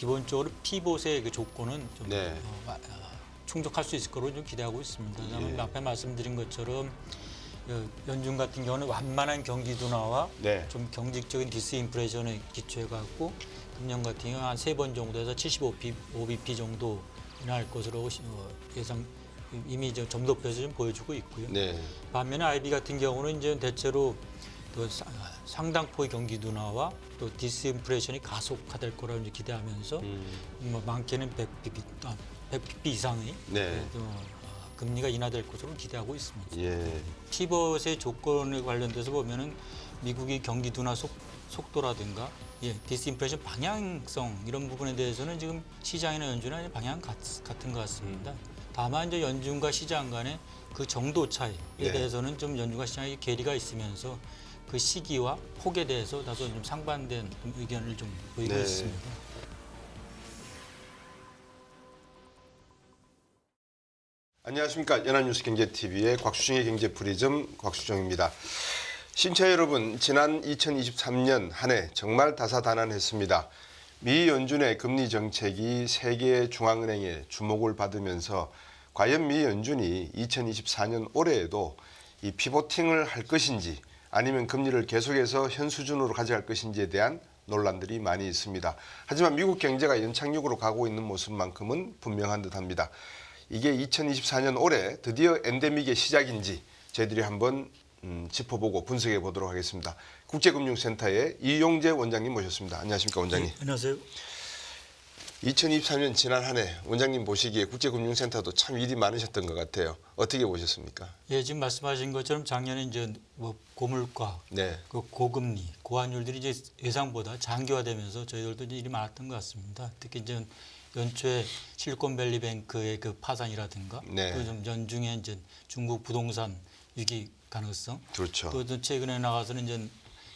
기본적으로 피봇의 그 조건은 좀 네. 충족할 수 있을 거로 좀 기대하고 있습니다. 왜냐하면 예. 앞에 말씀드린 것처럼 연준 같은 경우는 완만한 경기 둔화와 네. 좀 경직적인 디스인플레이션에 기초해 갖고 금년 같은 경우 한 3번 정도에서 75bp 정도 인하할 것으로 예상 이미 좀 높여서 좀 보여주고 있고요. 네. 반면에 IB 같은 경우는 이제 대체로 또 상당폭의 경기 둔화와 또 디스인플레이션이 가속화될 거라고 이제 기대하면서 뭐 많게는 100bp 이상의 네. 금리가 인하될 것으로 기대하고 있습니다. 예. 피벗의 조건에 관련돼서 보면은 미국의 경기 둔화 속도라든가 디스인플레이션 방향성 이런 부분에 대해서는 지금 시장이나 연준이나 방향 같은 것 같습니다. 다만 이제 연준과 시장 간의 그 정도 차이에 네. 대해서는 좀 연준과 시장의 괴리가 있으면서 그 시기와 폭에 대해서 다소 좀 상반된 의견을 좀 보이고 네. 있습니다. 안녕하십니까. 연합뉴스경제TV의 곽수정의 경제프리즘 곽수정입니다. 신체 여러분, 지난 2023년 한 해 정말 다사다난했습니다. 미 연준의 금리 정책이 세계 중앙은행의 주목을 받으면서 과연 미 연준이 2024년 올해에도 이 피보팅을 할 것인지 아니면 금리를 계속해서 현 수준으로 가져갈 것인지에 대한 논란들이 많이 있습니다. 하지만 미국 경제가 연착륙으로 가고 있는 모습만큼은 분명한 듯합니다. 이게 2024년 올해 드디어 엔데믹의 시작인지 저희들이 한번 짚어보고 분석해 보도록 하겠습니다. 국제금융센터의 이용재 원장님 모셨습니다. 안녕하십니까, 원장님. 네, 안녕하세요. 2024년 지난 한 해 원장님 보시기에 국제금융센터도 참 일이 많으셨던 것 같아요. 어떻게 보셨습니까? 예, 지금 말씀하신 것처럼 작년에 이제 뭐 고물가, 네. 그 고금리, 고환율들이 이제 예상보다 장기화되면서 저희들도 이제 일이 많았던 것 같습니다. 특히 이제 연초에 실리콘밸리뱅크의 그 파산이라든가 네. 또 좀 연중에 이제 중국 부동산 위기 가능성, 그렇죠. 또 최근에 나가서는 이제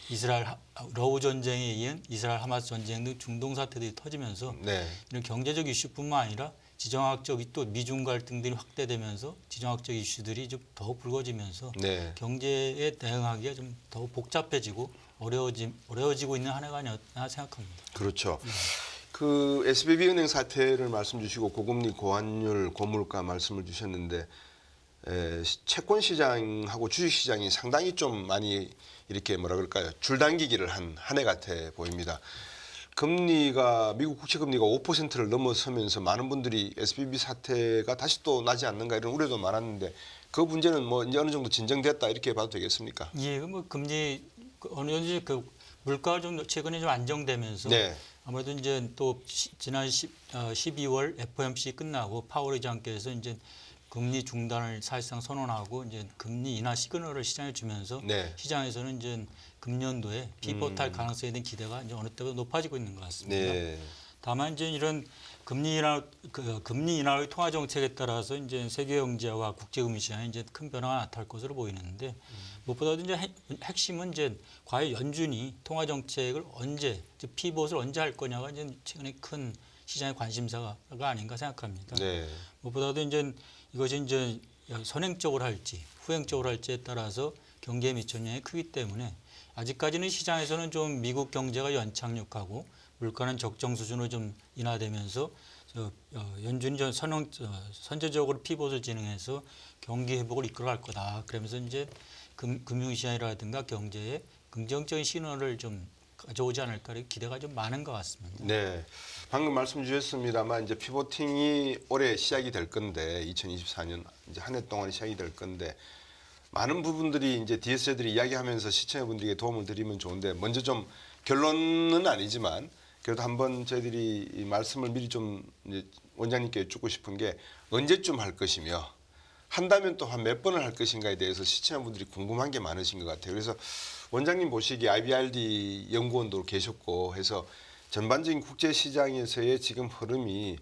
이스라엘 러우 전쟁에 이은 이스라엘 하마스 전쟁 등 중동 사태들이 터지면서 네. 이런 경제적 이슈뿐만 아니라 지정학적 또 미중 갈등들이 확대되면서 지정학적 이슈들이 좀 더 불거지면서 네. 경제에 대응하기가 좀 더 복잡해지고 어려워지고 있는 한 해가 아니었나 생각합니다. 그렇죠. 그 SVB은행 사태를 말씀 주시고 고금리, 고환율, 고물가 말씀을 주셨는데 채권 시장하고 주식 시장이 상당히 좀 많이 이렇게 뭐라 그럴까요? 줄당기기를 한 해 같아 보입니다. 금리가 미국 국채 금리가 5%를 넘어서면서 많은 분들이 SVB 사태가 다시 또 나지 않는가 이런 우려도 많았는데 그 문제는 뭐 이제 어느 정도 진정됐다 이렇게 봐도 되겠습니까? 예, 뭐 금리 어느 정도 그 물가가 좀 최근에 좀 안정되면서 네. 아무래도 이제 또 지난 12월 FOMC 끝나고 파월 의장께서 이제 금리 중단을 사실상 선언하고 이제 금리 인하 시그널을 시장에 주면서 네. 시장에서는 이제 금년도에 피봇할 가능성에 대한 기대가 이제 어느 때보다 높아지고 있는 것 같습니다. 네. 다만 이제 이런 금리 인하의 통화 정책에 따라서 이제 세계 경제와 국제 금융 시장에 이제 큰 변화가 나타날 것으로 보이는데 무엇보다도 이제 핵심은 이제 과연 연준이 통화 정책을 언제 피봇을 언제 할 거냐가 이제 최근에 큰 시장의 관심사가 아닌가 생각합니다. 네. 무엇보다도 이제 이것이 이제 선행적으로 할지 후행적으로 할지에 따라서 경기에 미치는 영향이 크기 때문에 아직까지는 시장에서는 좀 미국 경제가 연착륙하고 물가는 적정 수준으로 좀 인하되면서 연준이 좀 선제적으로 피봇을 진행해서 경기 회복을 이끌어갈 거다. 그러면서 이제 금융시장이라든가 경제에 긍정적인 신호를 좀 가져오지 않을까 기대가 좀 많은 것 같습니다. 네. 방금 말씀 주셨습니다만 이제 피보팅이 올해 시작이 될 건데 2024년 이제 한 해 동안 시작이 될 건데 많은 부분들이 이제 DS들이 이야기하면서 시청자분들에게 도움을 드리면 좋은데 먼저 좀 결론은 아니지만 그래도 한번 저희들이 이 말씀을 미리 좀 이제 원장님께 여쭙고 싶은 게 언제쯤 할 것이며 한다면 또 한 몇 번을 할 것인가에 대해서 시청자분들이 궁금한 게 많으신 것 같아요. 그래서 원장님 보시기에 IBRD 연구원도 계셨고 해서 전반적인 국제시장에서의 지금 흐름이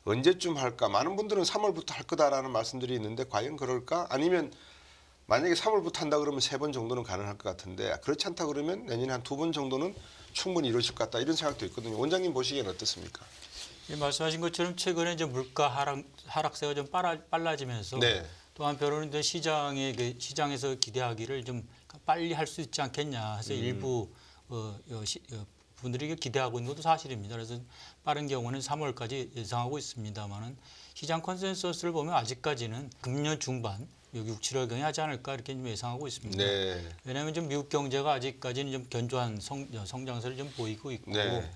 언제쯤 할까? 많은 분들은 3월부터 할 거다라는 말씀들이 있는데 과연 그럴까? 아니면 만약에 3월부터 한다 그러면 3번 정도는 가능할 것 같은데 그렇지 않다 그러면 내년에 한 2번 정도는 충분히 이루어질 것 같다 이런 생각도 있거든요. 원장님 보시기에는 어떻습니까? 예, 말씀하신 것처럼 최근에 이제 물가 하락세가 좀 빨라지면서 네. 또 한편으로는 이제 시장에서 기대하기를 좀 빨리 할 수 있지 않겠냐 해서 일부 분들이 기대하고 있는 것도 사실입니다. 그래서 빠른 경우는 3월까지 예상하고 있습니다만은 시장 컨센서스를 보면 아직까지는 금년 중반 여기 6, 7월경에 하지 않을까 이렇게 좀 예상하고 있습니다. 네. 왜냐하면 좀 미국 경제가 아직까지는 좀 견조한 성장세를 좀 보이고 있고 네.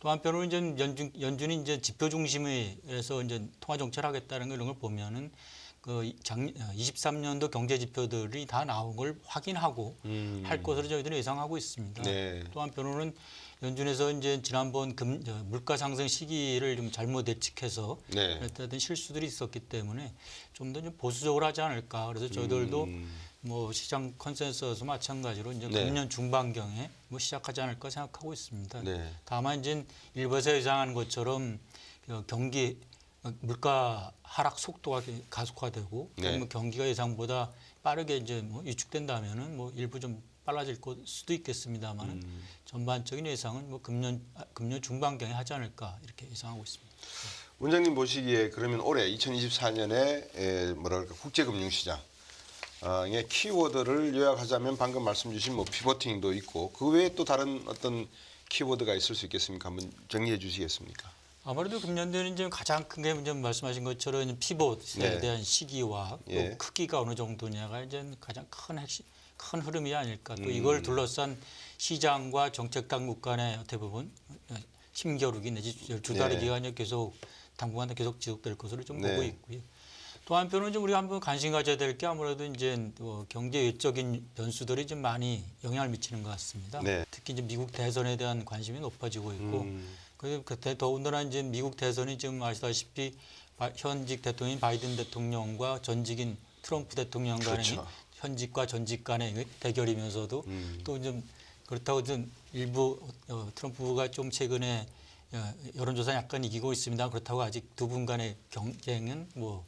또 한편으로는 이제 연준이 이제 지표 중심에서 이제 통화 정책을 하겠다는 거 이런 걸 보면은 그 23년도 경제 지표들이 다 나온 걸 확인하고 할 것으로 저희들은 예상하고 있습니다. 네. 또 한편으로는 연준에서 이제 지난번 물가 상승 시기를 좀 잘못 예측해서 네. 그랬던 실수들이 있었기 때문에 좀 더 좀 보수적으로 하지 않을까. 그래서 저희들도 뭐 시장 컨센서스 마찬가지로 이제 네. 금년 중반경에 뭐 시작하지 않을까 생각하고 있습니다. 네. 다만 이제 일부에서 예상한 것처럼 경기 물가 하락 속도가 가속화되고 네. 그러면 경기가 예상보다 빠르게 이제 뭐 위축된다면은 뭐 일부 좀 빨라질 수도 있겠습니다만은 전반적인 예상은 뭐 금년 중반경에 하지 않을까 이렇게 예상하고 있습니다. 원장님 보시기에 그러면 올해 2024년에 뭐랄까 국제금융시장 의 키워드를 요약하자면 방금 말씀 주신 뭐 피보팅도 있고 그 외에 또 다른 어떤 키워드가 있을 수 있겠습니까? 한번 정리해 주시겠습니까? 아무래도 금년도에는 이제 가장 큰 게 이제 말씀하신 것처럼 피봇에 네. 대한 시기와 또 예. 크기가 어느 정도냐가 이제 가장 큰 흐름이 아닐까. 또 이걸 둘러싼 시장과 정책 당국 간의 어떻게 보면 힘겨루기 내지 두 달의 예. 기간이 당분간 계속 지속될 것으로 좀 네. 보고 있고요. 또 한편으로는 좀 우리가 한번 관심 가져야 될 게 아무래도 이제 경제 외적인 변수들이 좀 많이 영향을 미치는 것 같습니다. 네. 특히 이제 미국 대선에 대한 관심이 높아지고 있고 그때 더군다나 이제 미국 대선이 지금 아시다시피 현직 대통령인 바이든 대통령과 전직인 트럼프 대통령 간의 그렇죠. 현직과 전직 간의 대결이면서도 또 좀 그렇다고 좀 일부 트럼프가 좀 최근에 여론조사 약간 이기고 있습니다. 그렇다고 아직 두 분 간의 경쟁은 뭐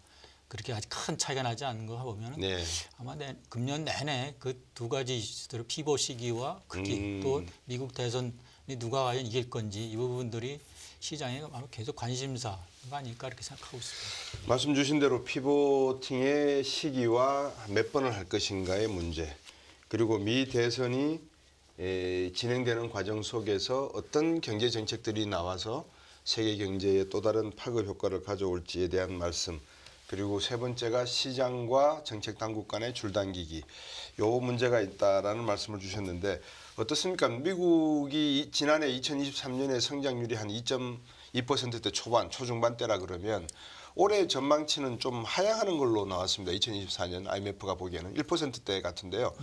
그렇게 아직 큰 차이가 나지 않는 거 보면 네. 아마 금년 내내 그 두 가지 이슈들 피보 시기와 크기 또 미국 대선이 누가 과연 이길 건지 이 부분들이 시장에 아마 계속 관심사가 아닐까 이렇게 생각하고 있습니다. 말씀 주신 대로 피보팅의 시기와 몇 번을 할 것인가의 문제 그리고 미 대선이 진행되는 과정 속에서 어떤 경제 정책들이 나와서 세계 경제에 또 다른 파급 효과를 가져올지에 대한 말씀 그리고 세 번째가 시장과 정책 당국 간의 줄당기기 요 문제가 있다라는 말씀을 주셨는데 어떻습니까? 미국이 지난해 2023년에 성장률이 한 2.2%대 초중반대라 그러면 올해 전망치는 좀 하향하는 걸로 나왔습니다. 2024년 IMF가 보기에는 1%대 같은데요.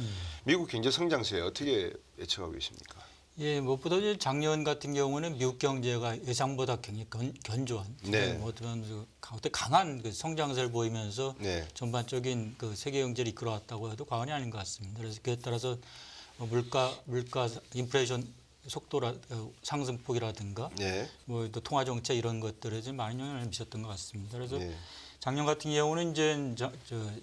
미국 경제 성장세 어떻게 예측하고 계십니까? 예, 무엇보다 이제 작년 같은 경우는 미국 경제가 예상보다 굉장히 견조한, 네. 뭐 어떤 강한 그 성장세를 보이면서 네. 전반적인 그 세계 경제를 이끌어왔다고 해도 과언이 아닌 것 같습니다. 그래서 그에 따라서 물가 인플레이션 속도라 상승폭이라든가 네. 뭐 또 통화 정책 이런 것들에 좀 많은 영향을 미쳤던 것 같습니다. 그래서 네. 작년 같은 경우는 이제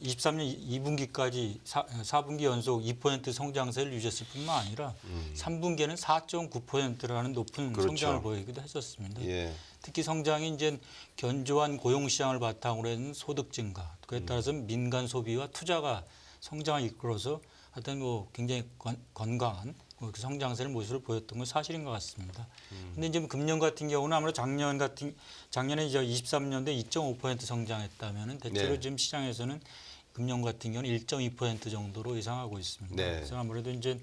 23년 2분기까지 4분기 연속 2% 성장세를 유지했을 뿐만 아니라 3분기에는 4.9%라는 높은 그렇죠. 성장을 보이기도 했었습니다. 예. 특히 성장이 이제 견조한 고용 시장을 바탕으로 했는 소득 증가, 그에 따라서 민간 소비와 투자가 성장을 이끌어서 하여튼 뭐 굉장히 건강한 그 성장세를 모습을 보였던 건 사실인 것 같습니다. 근데 이제 금년 같은 경우는 아무래도 작년에 이제 23년도에 2.5% 성장했다면은 대체로 네. 지금 시장에서는 금년 같은 경우는 1.2% 정도로 예상하고 있습니다. 네. 그래서 아무래도 이제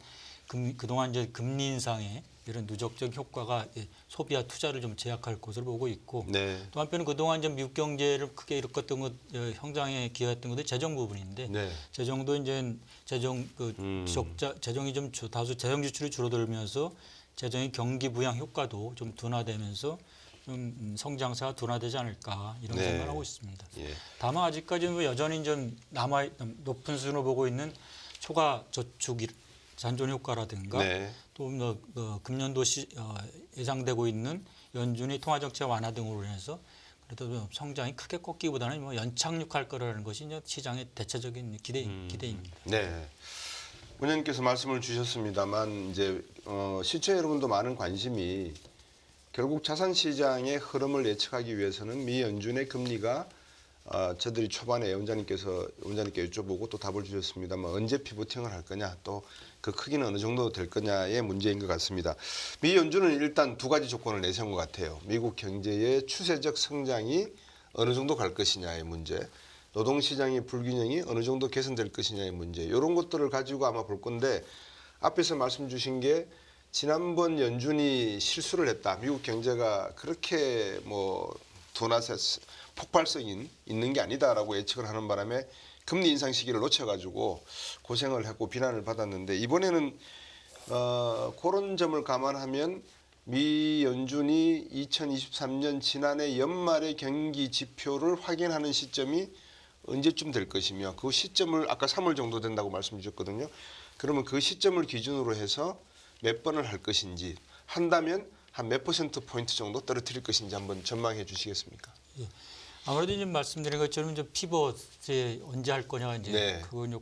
그동안 이제 금리 인상에 이런 누적적 효과가 소비와 투자를 좀 제약할 것으로 보고 있고 네. 또 한편은 그동안 이제 미국 경제를 크게 일으켰던 것, 성장에 기여했던 것도 재정 부분인데 네. 재정도 이제 재정이 좀 다소 재정 지출이 줄어들면서 재정의 경기 부양 효과도 좀 둔화되면서 좀 성장세가 둔화되지 않을까 이런 네. 생각을 하고 있습니다. 예. 다만 아직까지는 뭐 여전히 좀 높은 수준으로 보고 있는 초과 저축 잔존 효과라든가 네. 또 금년도 예상되고 있는 연준의 통화 정책 완화 등으로 인해서 그래도 성장이 크게 꺾기보다는 뭐 연착륙할 거라는 것이 이제 시장의 대체적인 기대입니다. 네. 원장님께서 말씀을 주셨습니다만 이제 시청 여러분도 많은 관심이 결국 자산 시장의 흐름을 예측하기 위해서는 미 연준의 금리가 저들이 초반에 원장님께 여쭤보고 또 답을 주셨습니다만 언제 피보팅을 할 거냐 또 그 크기는 어느 정도 될 거냐의 문제인 것 같습니다. 미 연준은 일단 두 가지 조건을 내세운 것 같아요. 미국 경제의 추세적 성장이 어느 정도 갈 것이냐의 문제, 노동시장의 불균형이 어느 정도 개선될 것이냐의 문제, 이런 것들을 가지고 아마 볼 건데 앞에서 말씀 주신 게 지난번 연준이 실수를 했다. 미국 경제가 그렇게 뭐 둔화세 폭발성이 있는 게 아니다라고 예측을 하는 바람에 금리 인상 시기를 놓쳐가지고 고생을 했고 비난을 받았는데 이번에는 그런 점을 감안하면 미 연준이 2023년 지난해 연말의 경기 지표를 확인하는 시점이 언제쯤 될 것이며 그 시점을 아까 3월 정도 된다고 말씀 주셨거든요. 그러면 그 시점을 기준으로 해서 몇 번을 할 것인지 한다면 한 몇 퍼센트 포인트 정도 떨어뜨릴 것인지 한번 전망해 주시겠습니까? 예. 아무래도 지금 말씀드린 것처럼 이제 피벗에 언제 할 거냐 이제 네. 그건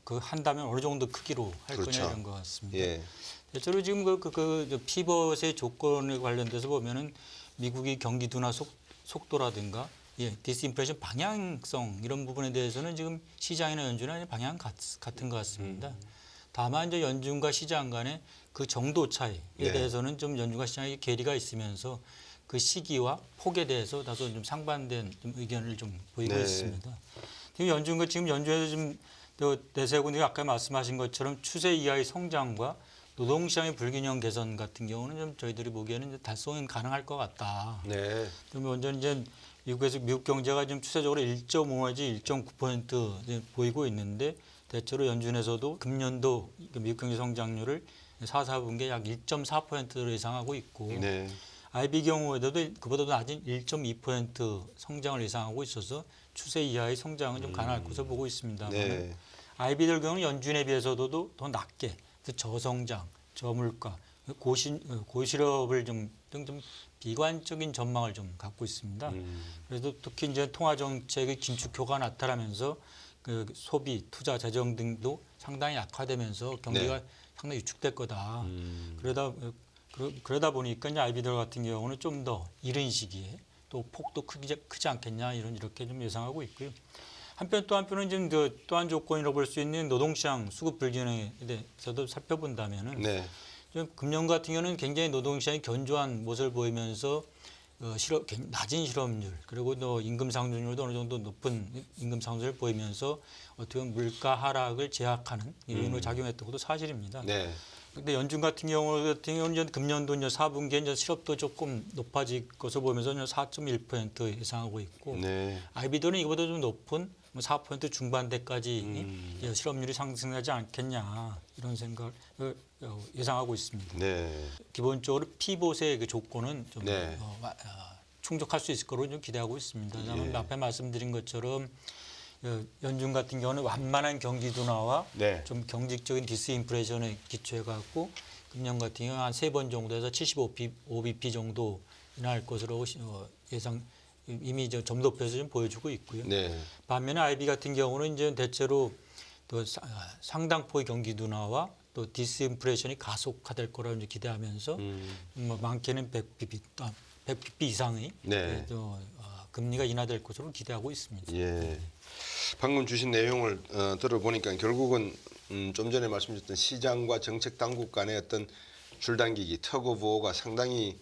그 한다면 어느 정도 크기로 할 그렇죠. 거냐 이런 것 같습니다. 예. 대체로 지금 그 피벗의 조건에 관련돼서 보면은 미국이 경기 둔화 속도라든가 디스인플레이션 방향성 이런 부분에 대해서는 지금 시장이나 연준은 방향 같은 것 같습니다. 다만 이제 연준과 시장 간의 그 정도 차이에 네. 대해서는 좀 연준과 시장의 괴리가 있으면서 그 시기와 폭에 대해서 다소 좀 상반된 좀 의견을 좀 보이고 네. 있습니다. 지금 연준에서 지금 내세우고 있는 게 아까 말씀하신 것처럼 추세 이하의 성장과 노동시장의 불균형 개선 같은 경우는 좀 저희들이 보기에는 이제 달성은 가능할 것 같다. 네. 그러면 완전 이제 미국 경제가 지금 추세적으로 1.5 내지 1.9% 보이고 있는데 대체로 연준에서도 금년도 미국 경제 성장률을 4분기에 약 1.4%로 예상하고 있고 네. IB 경우에도 그보다도 낮은 1.2% 성장을 예상하고 있어서 추세 이하의 성장은 좀 가능할 것으로 보고 있습니다만 네. IB들 경우는 연준에 비해서도 더 낮게 저성장, 저물가, 고실업을 좀 비관적인 전망을 좀 갖고 있습니다. 그래서 특히 이제 통화 정책의 긴축효과가 나타나면서 그 소비, 투자, 재정 등도 상당히 약화되면서 경기가 네. 상당히 위축될 거다. 그러다 보니까 이제 아이비들 같은 경우는 좀 더 이른 시기에 또 폭도 크지 않겠냐 이렇게 좀 예상하고 있고요. 또 한편은 지금 또한 조건이라고 볼 수 있는 노동시장 수급 불균형에 대해서도 살펴본다면은 네. 좀 금년 같은 경우는 굉장히 노동시장이 견조한 모습을 보이면서 낮은 실업률 그리고 또 임금 상승률도 어느 정도 높은 임금 상승을 보이면서 어떻게 보면 물가 하락을 제약하는 요인으로 작용했던 것도 사실입니다. 네. 근데 연준 같은 경우는 금년도 이제 4분기에 이제 실업도 조금 높아질 것을 보면서 4.1% 예상하고 있고 네. 아이비들은 이거보다 좀 높은 4% 중반대까지 실업률이 상승하지 않겠냐 이런 생각을 예상하고 있습니다. 네. 기본적으로 피봇의 그 조건은 좀 네. 충족할 수 있을 거로 좀 기대하고 있습니다. 다만 예. 앞에 말씀드린 것처럼 연준 같은 경우는 완만한 경기 둔화와 네. 좀 경직적인 디스인플레이션에 기초해 갖고 금년 같은 경우 한 3번 정도에서 75bp 정도 인하할 것으로 예상 이미 점 높여서 좀 보여주고 있고요. 네. 반면에 IB 같은 경우는 이제 대체로 또 상당폭의 경기 둔화와 또 디스인플레이션이 가속화될 거라고 이제 기대하면서 뭐 많게는 100bp 이상의 네. 금리가 인하될 것으로 기대하고 있습니다. 예. 방금 주신 내용을 들어보니까 결국은 좀 전에 말씀드렸던 시장과 정책 당국 간의 어떤 줄당기기, 터그오버가 상당히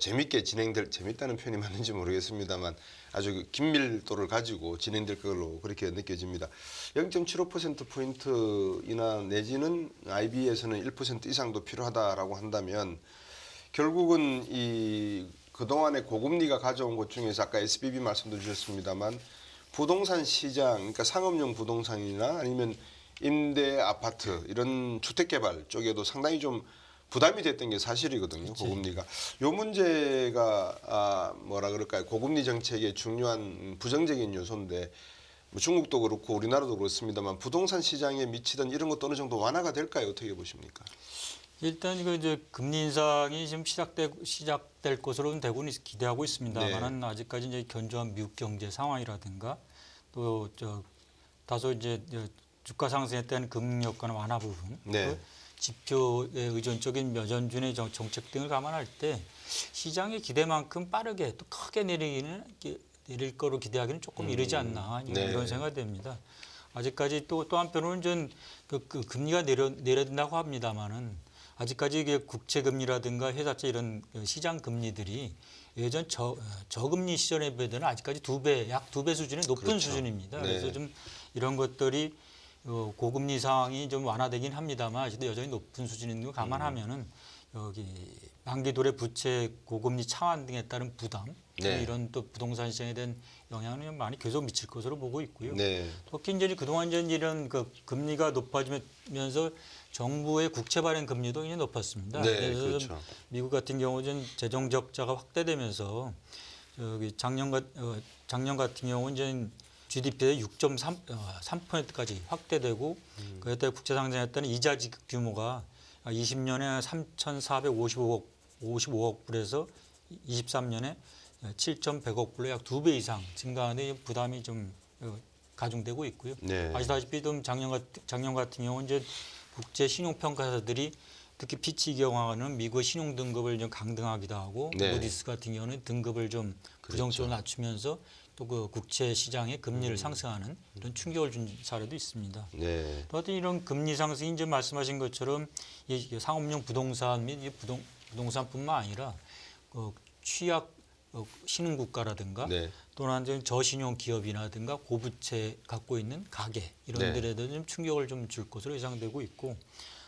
재밌게 재밌다는 표현이 맞는지 모르겠습니다만 아주 긴밀도를 가지고 진행될 걸로 그렇게 느껴집니다. 0.75% 인하 내지는 IB에서는 1% 이상도 필요하다라고 한다면 결국은 그동안의 고금리가 가져온 것 중에서 아까 SBB 말씀도 주셨습니다만 부동산 시장, 그러니까 상업용 부동산이나 아니면 임대 아파트 이런 주택 개발 쪽에도 상당히 좀 부담이 됐던 게 사실이거든요. 그치. 고금리가. 요 문제가 고금리 정책의 중요한 부정적인 요소인데 뭐 중국도 그렇고 우리나라도 그렇습니다만 부동산 시장에 미치던 이런 것도 어느 정도 완화가 될까요? 어떻게 보십니까? 일단 이거 이제 금리 인상이 지금 시작될 것으로는 대부분 기대하고 있습니다만은 네. 아직까지 이제 견조한 미국 경제 상황이라든가 또 다소 이제 주가 상승에 따른 금융 효과는 완화 부분, 네. 또 지표에 의존적인 연준의 정책 등을 감안할 때 시장의 기대만큼 빠르게 또 크게 내리기는 내릴 거로 기대하기는 조금 이르지 않나 네. 이런 생각이 됩니다. 아직까지 또 한편으로는 그 금리가 내려진다고 합니다만은 아직까지 이게 국채 금리라든가 회사채 이런 시장 금리들이 예전 저금리 시절에 비해서는 아직까지 약 두 배 수준의 높은 그렇죠. 수준입니다. 네. 그래서 좀 이런 것들이 고금리 상황이 좀 완화되긴 합니다만 아직도 여전히 높은 수준인 걸 감안하면은 여기 만기도래 부채 고금리 차환 등에 따른 부담 네. 이런 또 부동산 시장에 대한 영향은 많이 계속 미칠 것으로 보고 있고요. 네. 특히 이제 그동안 이제 이런 그 금리가 높아지면서 정부의 국채 발행 금리도 굉장히 높았습니다. 네, 그래서 그렇죠. 미국 같은 경우는 재정 적자가 확대되면서 작년 같은 경우는 이제 GDP의 6.3%까지 확대되고 그때 국채 상장했다는 이자 지급 규모가 20년에 3,455억 불에서 23년에 7,100억 불로 약 2배 이상 증가하는데 부담이 좀 가중되고 있고요. 네. 아시다시피 좀 작년 같은 경우는 이제 국제 신용평가사들이 특히 피치 경우는 미국의 신용 등급을 좀 강등하기도 하고 네. 무디스 같은 경우는 등급을 좀 부정적으로 낮추면서 또 그 국채 시장의 금리를 상승하는 이런 충격을 준 사례도 있습니다. 네. 또 어떤 이런 금리 상승이 이제 말씀하신 것처럼 이 상업용 부동산 및 부동산뿐만 아니라 취약 신흥 국가라든가 네. 또는 이제 저신용 기업이라든가 고부채 갖고 있는 가게 이런 네. 데에도 좀 충격을 좀 줄 것으로 예상되고 있고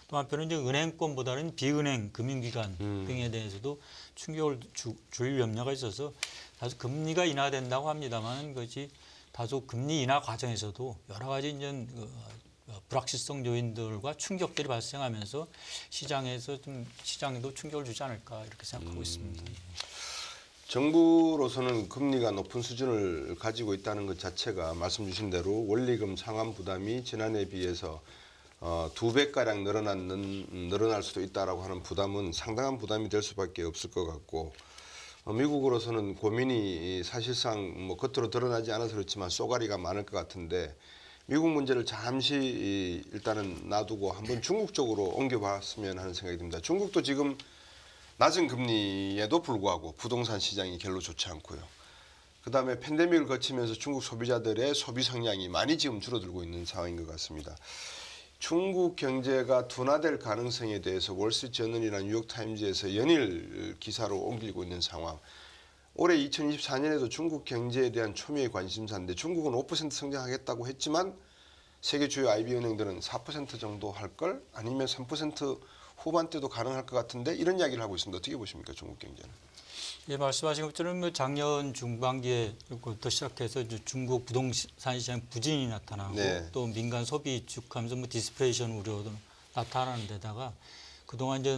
또 한편은 이제 은행권보다는 비은행 금융기관 등에 대해서도 충격을 줄 염려가 있어서 다소 금리가 인하된다고 합니다만 그것이 다소 금리 인하 과정에서도 여러 가지 이제 불확실성 요인들과 충격들이 발생하면서 시장에도 충격을 주지 않을까 이렇게 생각하고 있습니다. 정부로서는 금리가 높은 수준을 가지고 있다는 것 자체가 말씀 주신 대로 원리금 상환 부담이 지난해에 비해서 2배가량 늘어날 수도 있다라고 하는 부담은 상당한 부담이 될 수밖에 없을 것 같고 미국으로서는 고민이 사실상 뭐 겉으로 드러나지 않아서 그렇지만 쏘가리가 많을 것 같은데 미국 문제를 잠시 일단은 놔두고 한번 중국 쪽으로 옮겨봤으면 하는 생각이 듭니다. 중국도 지금 낮은 금리에도 불구하고 부동산 시장이 별로 좋지 않고요. 그다음에 팬데믹을 거치면서 중국 소비자들의 소비 성향이 많이 지금 줄어들고 있는 상황인 것 같습니다. 중국 경제가 둔화될 가능성에 대해서 월스트리트저널이나 뉴욕타임즈에서 연일 기사로 옮기고 있는 상황. 올해 2024년에도 중국 경제에 대한 초미의 관심사인데 중국은 5% 성장하겠다고 했지만 세계 주요 IB 은행들은 4% 정도 할 걸 아니면 3% 후반대도 가능할 것 같은데 이런 이야기를 하고 있습니다. 어떻게 보십니까, 중국 경제는? 예, 말씀하신 것처럼 작년 중반기에부터 시작해서 이제 중국 부동산 시장 부진이 나타나고 네. 또 민간 소비 위축하면서 디스플레이션 우려도 나타나는 데다가 그동안 이제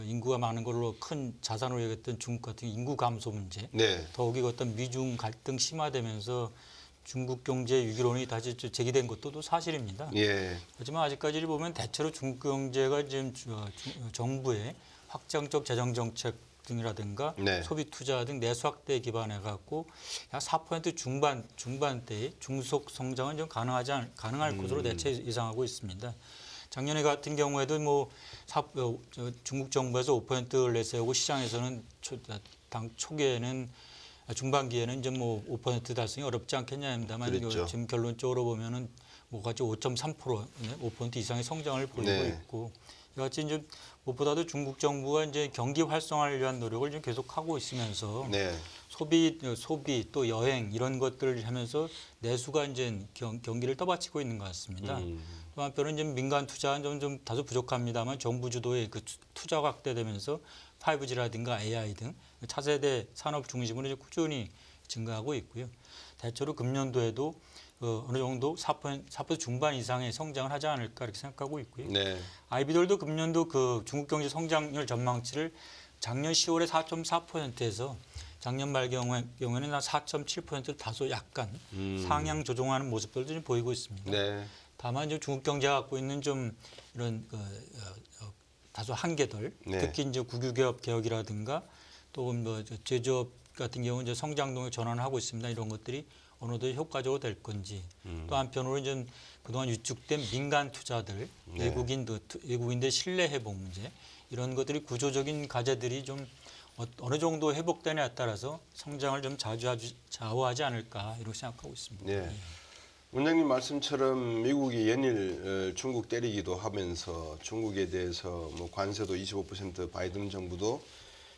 인구가 많은 걸로 큰 자산으로 여겼던 중국 같은 인구 감소 문제, 네. 더욱이 어떤 미중 갈등 심화되면서 중국 경제 위기론이 다시 제기된 것도 또 사실입니다. 예. 하지만 아직까지 보면 대체로 중국 경제가 지금 정부의 확장적 재정 정책 등이라든가 네. 소비 투자 등 내수 확대에 기반해 갖고 약 4% 중반대의 중속 성장은 좀 가능할 것으로 대체 예상하고 있습니다. 작년에 같은 경우에도 중국 정부에서 5%를 내세우고 시장에서는 당 초기에는 중반기에는 이제 5% 달성이 어렵지 않겠냐입니다만 그랬죠. 지금 결론적으로 보면은 같이 5% 이상의 성장을 보이고 네. 있고 이같이 이제 무엇보다도 중국 정부가 이제 경기 활성화를 위한 노력을 좀 계속하고 있으면서 네. 소비 또 여행 이런 것들을 하면서 내수가 이제 경기를 떠받치고 있는 것 같습니다. 또 한편은 이제 민간 투자는 좀 다소 부족합니다만 정부 주도의 그 투자가 확대되면서 5G라든가 AI 등 차세대 산업 중심으로 이제 꾸준히 증가하고 있고요. 대체로 금년도에도 어느 정도 4% 중반 이상의 성장을 하지 않을까 이렇게 생각하고 있고요. 네. 아이비들도 금년도 그 중국 경제 성장률 전망치를 작년 10월에 4.4%에서 작년 말 경우에는 한 4.7%를 다소 약간 상향 조정하는 모습들도 좀 보이고 있습니다. 네. 다만 이제 중국 경제가 갖고 있는 좀 이런 다소 한계들, 네. 특히 이제 국유기업 개혁이라든가 또 제조업 같은 경우는 이제 성장동에 전환을 하고 있습니다. 이런 것들이 어느 정도 효과적으로 될 건지 또 한편으로 이제 그동안 위축된 민간 투자들, 네. 외국인들 신뢰 회복 문제 이런 것들이 구조적인 과제들이 좀 어느 정도 회복되냐에 따라서 성장을 좀 좌우하지 않을까 이렇게 생각하고 있습니다. 네. 원장님 말씀처럼 미국이 연일 중국 때리기도 하면서 중국에 대해서 뭐 관세도 25% 바이든 정부도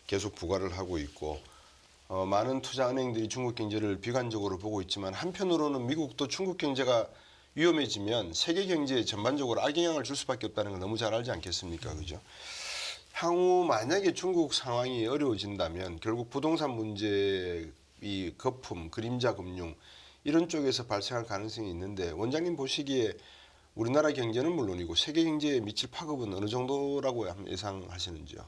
계속 부과를 하고 있고 많은 투자 은행들이 중국 경제를 비관적으로 보고 있지만 한편으로는 미국도 중국 경제가 위험해지면 세계 경제에 전반적으로 악영향을 줄 수밖에 없다는 걸 너무 잘 알지 않겠습니까? 그죠? 향후 만약에 중국 상황이 어려워진다면 결국 부동산 문제, 이 거품, 그림자 금융 이런 쪽에서 발생할 가능성이 있는데 원장님 보시기에 우리나라 경제는 물론이고 세계 경제에 미칠 파급은 어느 정도라고 예상하시는지요?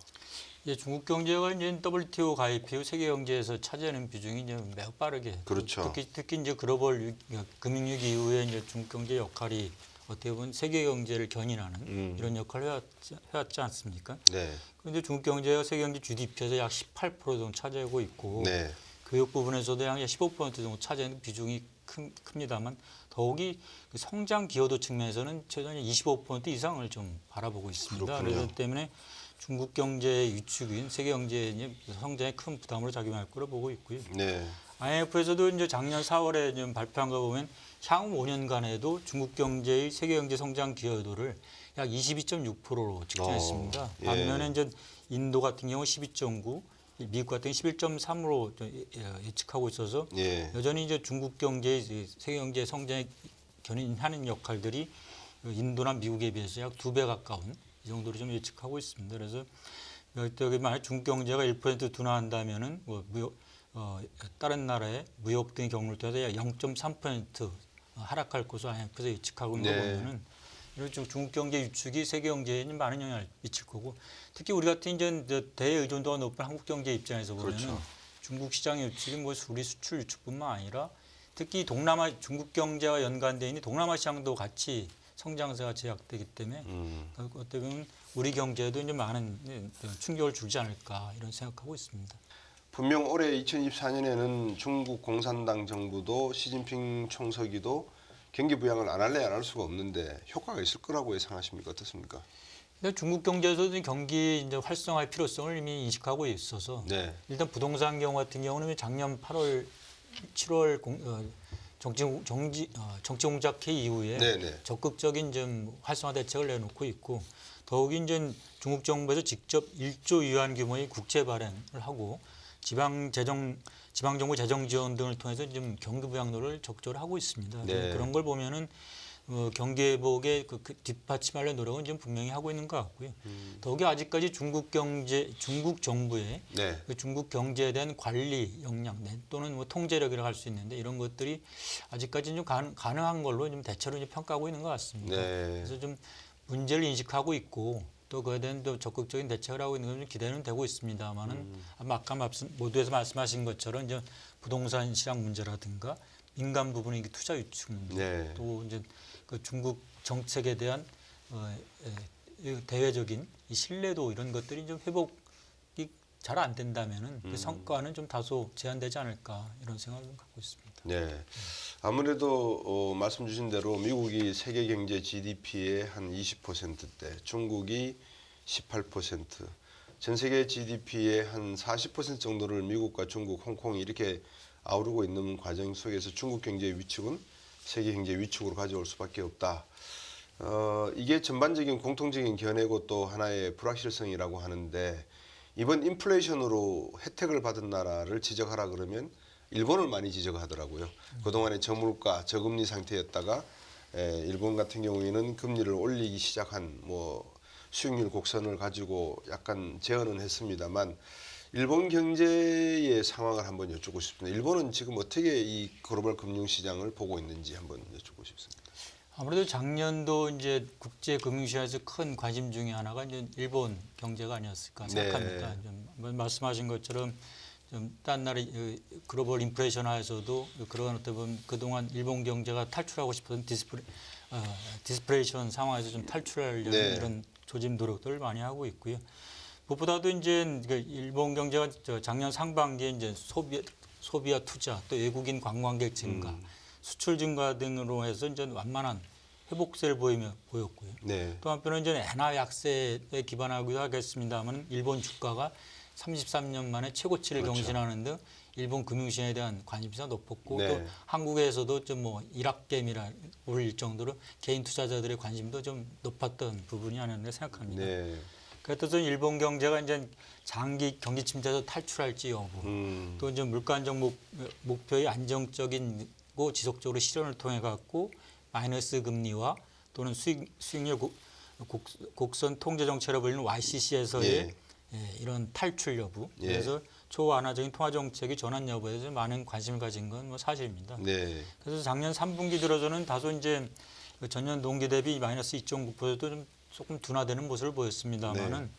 예, 중국 경제가 이제 WTO 가입 이후 세계 경제에서 차지하는 비중이 이제 매우 빠르게 그렇죠. 특히 이제 글로벌 금융위기 이후에 이제 중국 경제 역할이 어떻게 보면 세계 경제를 견인하는 이런 역할을 해왔지 않습니까? 네. 그런데 중국 경제가 세계 경제 GDP에서 약 18% 정도 차지하고 있고 네. 교육 부분에서도 약 15% 정도 차지하는 비중이 큽니다만 더욱이 그 성장 기여도 측면에서는 최소한 25% 이상을 좀 바라보고 있습니다. 그렇군요. 그래서 때문에 중국 경제의 위축인 세계 경제의 성장에 큰 부담으로 작용할 거로 보고 있고요. 네. IMF에서도 이제 작년 4월에 좀 발표한 거 보면 향후 5년간에도 중국 경제의 세계 경제 성장 기여도를 약 22.6%로 측정했습니다. 예. 반면에 이제 인도 같은 경우 12.9, 미국 같은 경우 11.3으로 예측하고 있어서 예. 여전히 이제 중국 경제의 세계 경제 성장에 견인하는 역할들이 인도나 미국에 비해서 약 2배 가까운 이 정도로 좀 예측하고 있습니다. 그래서 여기 만약 중국 경제가 1% 둔화한다면은 다른 나라의 무역 등의 경로를 통해서 약 0.3% 하락할 것으로 IMF에서 예측하고 있는 거 네. 보면은 이런 중국 경제 위축이 세계 경제에 많은 영향을 미칠 거고 특히 우리 같은 이제 대의존도가 높은 한국 경제 입장에서 보면은 그렇죠. 중국 시장의 위축이 우리 수출 위축뿐만 아니라 특히 동남아 중국 경제와 연관되어 있는 동남아 시장도 같이 성장세가 제약되기 때문에 어떻게 보면 우리 경제에도 이제 많은 충격을 주지 않을까 이런 생각하고 있습니다. 분명 올해 2024년에는 중국 공산당 정부도 시진핑 총서기도 경기 부양을 안 할래 안 할 수가 없는데 효과가 있을 거라고 예상하십니까? 어떻습니까? 근데 중국 경제에서도 경기 이제 활성화의 필요성을 이미 인식하고 있어서 네. 일단 부동산 경우 같은 경우는 작년 8월, 7월 정치 공작회 이후에 네네. 적극적인 좀 활성화 대책을 내놓고 있고 더욱이 이제 중국 정부에서 직접 1조 위안 규모의 국채 발행을 하고 지방정부 재정 지원 등을 통해서 좀 경기 부양노를 적극적으로 하고 있습니다. 네. 그런 걸 보면은 경기 회복에 그 뒷받침하려는 노력은 좀 분명히 하고 있는 것 같고요. 더욱이 아직까지 중국 정부의 네. 그 중국 경제에 대한 관리 역량 또는 통제력이라고 할 수 있는데 이런 것들이 아직까지는 좀 가능한 걸로 좀 대체로 이제 평가하고 있는 것 같습니다. 네. 그래서 좀 문제를 인식하고 있고 또 그에 대한 또 적극적인 대책을 하고 있는 건 기대는 되고 있습니다만은 아까 모두에서 말씀하신 것처럼 이제 부동산 시장 문제라든가 민간 부분의 투자 유축 문제 네. 또 이제 그 중국 정책에 대한 대외적인 이 신뢰도 이런 것들이 좀 회복이 잘 안 된다면은 그 성과는 좀 다소 제한되지 않을까 이런 생각을 갖고 있습니다. 네. 아무래도 말씀 주신 대로 미국이 세계 경제 GDP의 한 20%대, 중국이 18%, 전 세계 GDP의 한 40% 정도를 미국과 중국, 홍콩이 이렇게 아우르고 있는 과정 속에서 중국 경제의 위축은 세계 경제 위축으로 가져올 수밖에 없다. 이게 전반적인 공통적인 견해고 또 하나의 불확실성이라고 하는데 이번 인플레이션으로 혜택을 받은 나라를 지적하라 그러면 일본을 많이 지적하더라고요. 그동안에 저물가, 저금리 상태였다가 일본 같은 경우에는 금리를 올리기 시작한 수익률 곡선을 가지고 약간 제언은 했습니다만 일본 경제의 상황을 한번 여쭙고 싶습니다. 일본은 지금 어떻게 이 글로벌 금융시장을 보고 있는지 한번 여쭙고 싶습니다. 아무래도 작년도 이제 국제 금융시장에서 큰 관심 중에 하나가 이제 일본 경제가 아니었을까 생각합니다. 좀 말씀하신 것처럼 좀 딴 나라 글로벌 인플레이션화에서도 그런 어떤 보면 그동안 일본 경제가 탈출하고 싶었던 디스플레이션 상황에서 좀 탈출하려는 네. 이런 조짐 노력들을 많이 하고 있고요. 무엇보다도 이제 일본 경제가 작년 상반기에 이제 소비와 투자 또 외국인 관광객 증가, 수출 증가 등으로 해서 이제 완만한 회복세를 보였고요. 네. 또 한편은 이제 엔화 약세에 기반하기도 하겠습니다만 일본 주가가 33년 만에 최고치를 그렇죠. 경신하는 등 일본 금융시장에 대한 관심사가 높았고 네. 또 한국에서도 좀 뭐 일학개미라 부를 정도로 개인 투자자들의 관심도 좀 높았던 부분이 아니었나 생각합니다. 네. 그래서 일본 경제가 이제 장기 경기 침체에서 탈출할지 여부, 또 이제 물가 안정 목표의 안정적이고 지속적으로 실현을 통해 갖고 마이너스 금리와 또는 수익률 곡선 통제 정책으로 불리는 YCC에서의 이런 탈출 여부, 예. 그래서 초완화적인 통화 정책의 전환 여부에 대해서 많은 관심을 가진 건 뭐 사실입니다. 네. 그래서 작년 3분기 들어서는 다소 이제 그 전년 동기 대비 마이너스 2.9%도 좀 조금 둔화되는 모습을 보였습니다만은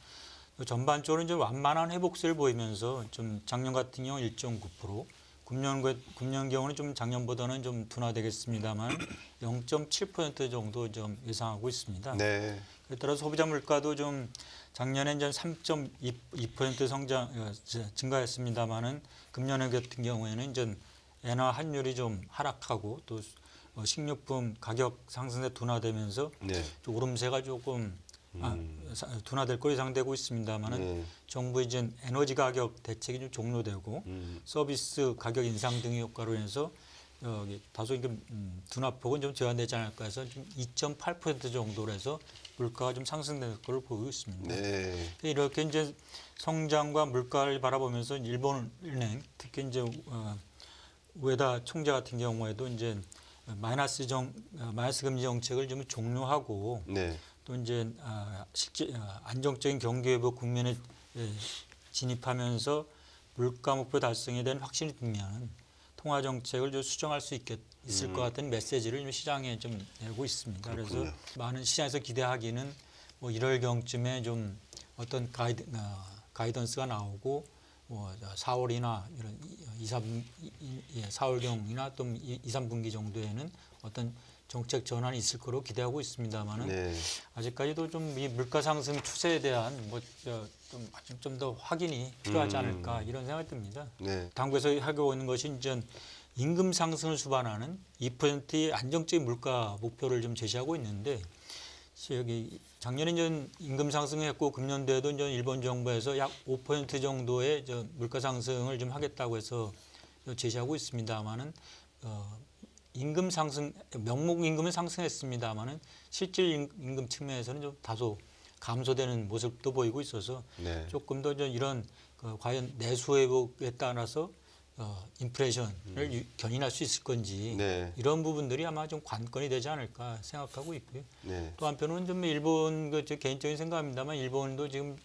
전반적으로 이제 완만한 회복세를 보이면서 좀 작년 같은 경우 1.9%, 금년 경우는 좀 작년보다는 좀 둔화되겠습니다만 0.7% 정도 좀 예상하고 있습니다. 네. 그에 따라서 소비자 물가도 좀 작년에 이제 3.2% 증가했습니다만은 금년 같은 경우에는 이제 엔화 환율이 좀 하락하고 또 식료품 가격 상승세 둔화되면서 네. 좀 오름세가 조금 둔화될 거로 예상되고 있습니다만은 정부 이제 에너지 가격 대책이 좀 종료되고 서비스 가격 인상 등의 효과로 인해서 다소 이게 둔화폭은 좀 제한되지 않을까 해서 좀 2.8% 정도로 해서 물가가 좀 상승될 걸로 보고 있습니다. 네. 이렇게 이제 성장과 물가를 바라보면서 일본은행 특히 이제 우에다 총재 같은 경우에도 이제 마이너스 금리 정책을 좀 종료하고 네. 또 이제 실제 안정적인 경기 회복 국면에 진입하면서 물가 목표 달성에 대한 확신이 들면 통화 정책을 좀 수정할 수 있을 것 같은 메시지를 좀 시장에 좀 내고 있습니다. 그렇군요. 그래서 많은 시장에서 기대하기는 뭐 1월경쯤에 좀 어떤 가이던스가 나오고 뭐 4월이나 이런 4월경이나 또 2, 3분기 정도에는 어떤 정책 전환이 있을 거로 기대하고 있습니다만은 네. 아직까지도 좀 이 물가 상승 추세에 대한 좀 더 확인이 필요하지 않을까 이런 생각이 듭니다. 네. 당국에서 하고 있는 것이 이제 임금 상승을 수반하는 2%의 안정적인 물가 목표를 좀 제시하고 있는데 여기 작년에 이제 임금 상승했고 금년도에도 이제 일본 정부에서 약 5% 정도의 물가 상승을 좀 하겠다고 해서 제시하고 있습니다만은 임금 상승 명목 임금은 상승했습니다만은 실질 임금 측면에서는 좀 다소 감소되는 모습도 보이고 있어서 네. 조금 더 이런 과연 내수 회복에 따라서 인플레이션을 견인할 수 있을 건지 네. 이런 부분들이 아마 좀 관건이 되지 않을까 생각하고 있고요. 네. 또 한편으로는 좀 일본 제 개인적인 생각입니다만 일본도 지금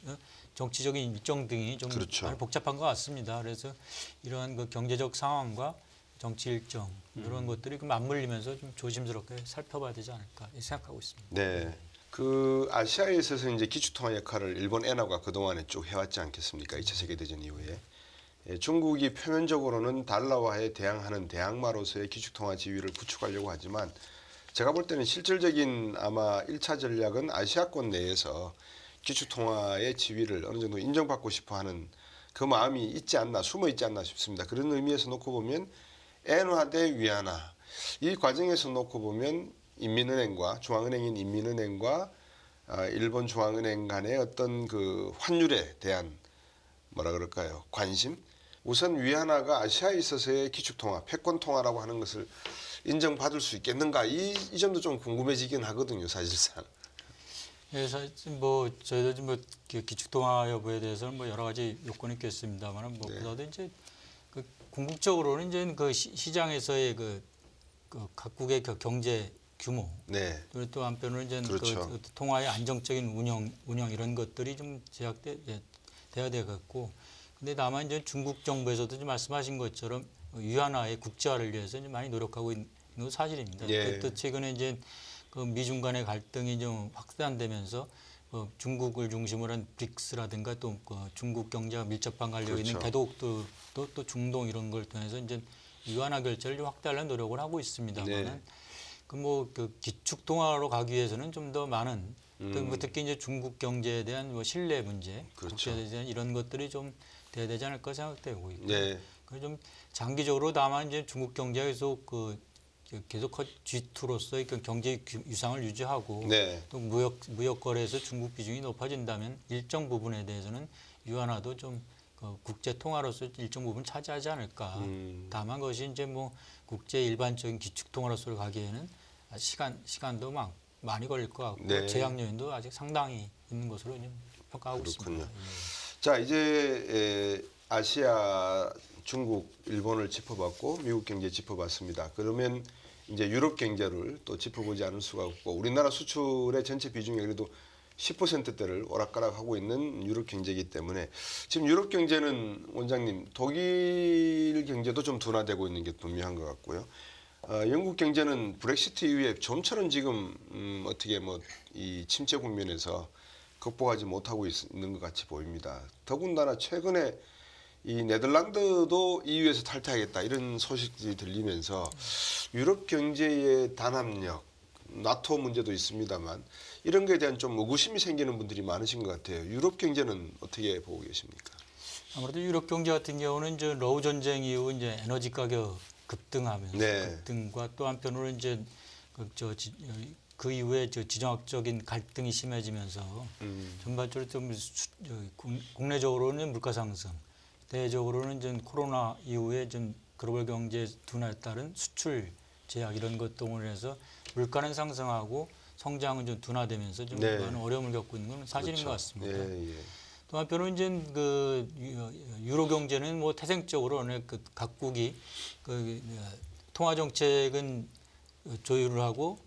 정치적인 일정 등이 좀 그렇죠. 많이 복잡한 것 같습니다. 그래서 이러한 그 경제적 상황과 정치 일정 이런 것들이 좀 맞물리면서 좀 조심스럽게 살펴봐야 되지 않을까 생각하고 있습니다. 네. 그 아시아에 있어서 이제 기축통화 역할을 일본 엔화가 그동안에 쭉 해왔지 않겠습니까? 2차 세계대전 이후에. 중국이 표면적으로는 달러화에 대항하는 대항마로서의 기축통화 지위를 구축하려고 하지만 제가 볼 때는 실질적인 아마 1차 전략은 아시아권 내에서 기축통화의 지위를 어느 정도 인정받고 싶어하는 그 마음이 있지 않나, 숨어 있지 않나 싶습니다. 그런 의미에서 놓고 보면 엔화 대 위안화 이 과정에서 놓고 보면 인민은행과 중앙은행인 인민은행과 일본 중앙은행 간의 어떤 그 환율에 대한 뭐라 그럴까요? 관심. 우선 위안화가 아시아에 있어서의 기축통화, 패권통화라고 하는 것을 인정받을 수 있겠는가? 이 점도 좀 궁금해지긴 하거든요, 사실상. 예, 사실 뭐 저희도 지금 뭐 기축통화 여부에 대해서는 뭐 여러 가지 요건이 있겠습니다만 무엇보다도 이제 그 궁극적으로는 이제 그 시장에서의 그 각국의 그 경제 규모, 네. 그리고 또 한편으로는 이제 그렇죠. 그 통화의 안정적인 운영 이런 것들이 좀 돼야 되겠고, 근데 다만 이제 중국 정부에서도 좀 말씀하신 것처럼 위안화의 국제화를 위해서 이제 많이 노력하고 있는 건 사실입니다. 예. 또 최근에 이제 그 미중 간의 갈등이 좀 확산되면서 중국을 중심으로 한 브릭스라든가 또 중국 경제와 밀접한 관련이 있는 그렇죠. 개도국도 또 중동 이런 걸 통해서 이제 위안화 결제를 좀 확대하려는 노력을 하고 있습니다만은 네. 그 기축 통화로 가기 위해서는 좀 더 많은 특히 이제 중국 경제에 대한 뭐 신뢰 문제, 그렇죠. 국제에 대한 이런 것들이 좀 돼야 되지 않을까 생각되고 있고, 네. 그래서 좀 장기적으로 다만 이제 중국 경제가 계속 G2로서의 그 경제 유상을 유지하고 네. 또 무역 거래에서 중국 비중이 높아진다면 일정 부분에 대해서는 위안화도 좀 국제 통화로서 일정 부분 차지하지 않을까. 다만 그것이 이제 뭐 국제 일반적인 기축 통화로서 가기에는 시간도 많이 걸릴 것 같고 네. 제약 요인도 아직 상당히 있는 것으로 좀 평가하고 그렇군요. 있습니다. 자, 이제 아시아, 중국, 일본을 짚어봤고 미국 경제 짚어봤습니다. 그러면 이제 유럽 경제를 또 짚어보지 않을 수가 없고 우리나라 수출의 전체 비중이 그래도 10%대를 오락가락하고 있는 유럽 경제이기 때문에 지금 유럽 경제는 원장님 독일 경제도 좀 둔화되고 있는 게 분명한 것 같고요. 영국 경제는 브렉시트 이후에 좀처럼 지금 어떻게 뭐 이 침체 국면에서 극복하지 못하고 있는 것 같이 보입니다. 더군다나 최근에 이 네덜란드도 EU에서 탈퇴하겠다 이런 소식이 들리면서 유럽 경제의 단합력, 나토 문제도 있습니다만 이런 거에 대한 좀 의구심이 생기는 분들이 많으신 것 같아요. 유럽 경제는 어떻게 보고 계십니까? 아무래도 유럽 경제 같은 경우는 이제 러우 전쟁 이후 이제 에너지 가격 급등하면서 네. 급등과 또 한편으로 이제 그 이후에 지정학적인 갈등이 심해지면서 전반적으로 좀 국내적으로는 물가 상승, 대외적으로는 이제 코로나 이후에 좀 글로벌 경제 둔화에 따른 수출 제약 이런 것 등으로 해서 물가는 상승하고 성장은 좀 둔화되면서 좀 네. 많은 어려움을 겪고 있는 건 사실인 그렇죠. 것 같습니다. 예, 예. 또 한편으로 이제 그 유로 경제는 뭐 태생적으로 그 각국이 그 통화 정책은 조율을 하고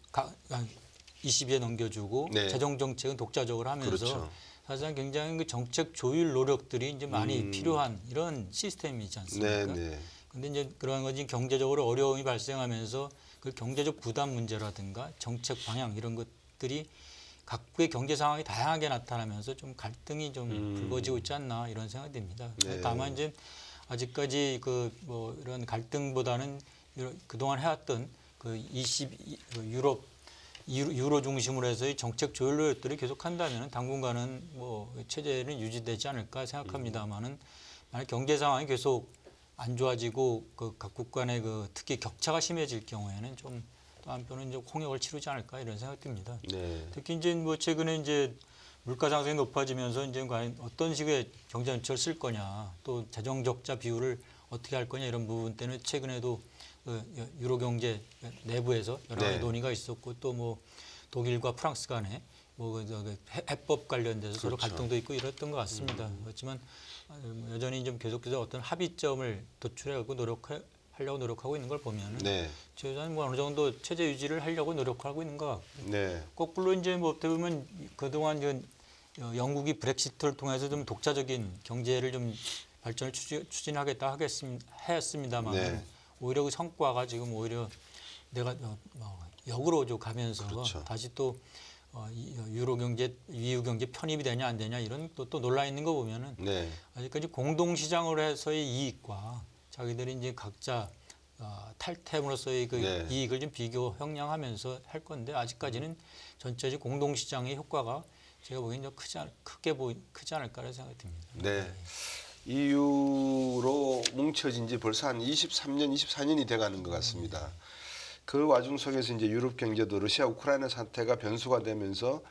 20에 넘겨주고 네. 재정 정책은 독자적으로 하면서 그렇죠. 사실상 굉장히 그 정책 조율 노력들이 이제 많이 필요한 이런 시스템이지 않습니까? 네, 네. 근데 이제 그러한 것이 경제적으로 어려움이 발생하면서 그 경제적 부담 문제라든가 정책 방향 이런 것들이 각국의 경제 상황이 다양하게 나타나면서 좀 갈등이 좀 불거지고 있지 않나 이런 생각이 듭니다. 네. 다만 이제 아직까지 그 뭐 이런 갈등보다는 그동안 해왔던 그 유로 중심으로 해서의 정책 조율 노력들을 계속한다면 당분간은 뭐 체제는 유지되지 않을까 생각합니다만은 만약 경제 상황이 계속 안 좋아지고 그 각국 간의 그 특히 격차가 심해질 경우에는 좀 또 한편은 이제 홍역을 치르지 않을까 이런 생각이 듭니다. 네. 특히 이제 뭐 최근에 이제 물가 상승이 높아지면서 이제 과연 어떤 식의 경제 정책을 쓸 거냐, 또 재정 적자 비율을 어떻게 할 거냐 이런 부분 때문에 최근에도 그 유로 경제 내부에서 여러 가지 네. 논의가 있었고 또 뭐 독일과 프랑스 간에 뭐 해법 관련돼서 서로 그렇죠. 갈등도 있고 이랬던 것 같습니다. 그렇지만 여전히 좀 계속해서 어떤 합의점을 도출하고 하려고 노력하고 있는 걸 보면은 네. 최소한 뭐 어느 정도 체제 유지를 하려고 노력하고 있는 것 같고 네. 거꾸로 이제 뭐 어떻게 보면 그동안 영국이 브렉시트를 통해서 좀 독자적인 경제를 좀 발전을 추진하겠다 했습니다만 네. 오히려 그 성과가 지금 오히려 내가 역으로 좀 가면서 그렇죠. 다시 또 유로 경제, EU 경제 편입이 되냐 안 되냐 이런 또 논란 있는 거 보면은 네. 아직까지 공동시장으로 해서의 이익과 자기들이 이제 각자 탈템으로서의 그 네. 이익을 좀 비교 형량하면서 할 건데 아직까지는 전체적 공동시장의 효과가 제가 보기엔 좀 크지 않을까라는 생각이 듭니다. 네. EU로 뭉쳐진 지 벌써 한 23년, 24년이 돼가는 것 같습니다. 그 와중 속에서 이제 유럽 경제도 러시아 우크라이나 사태가 변수가 되면서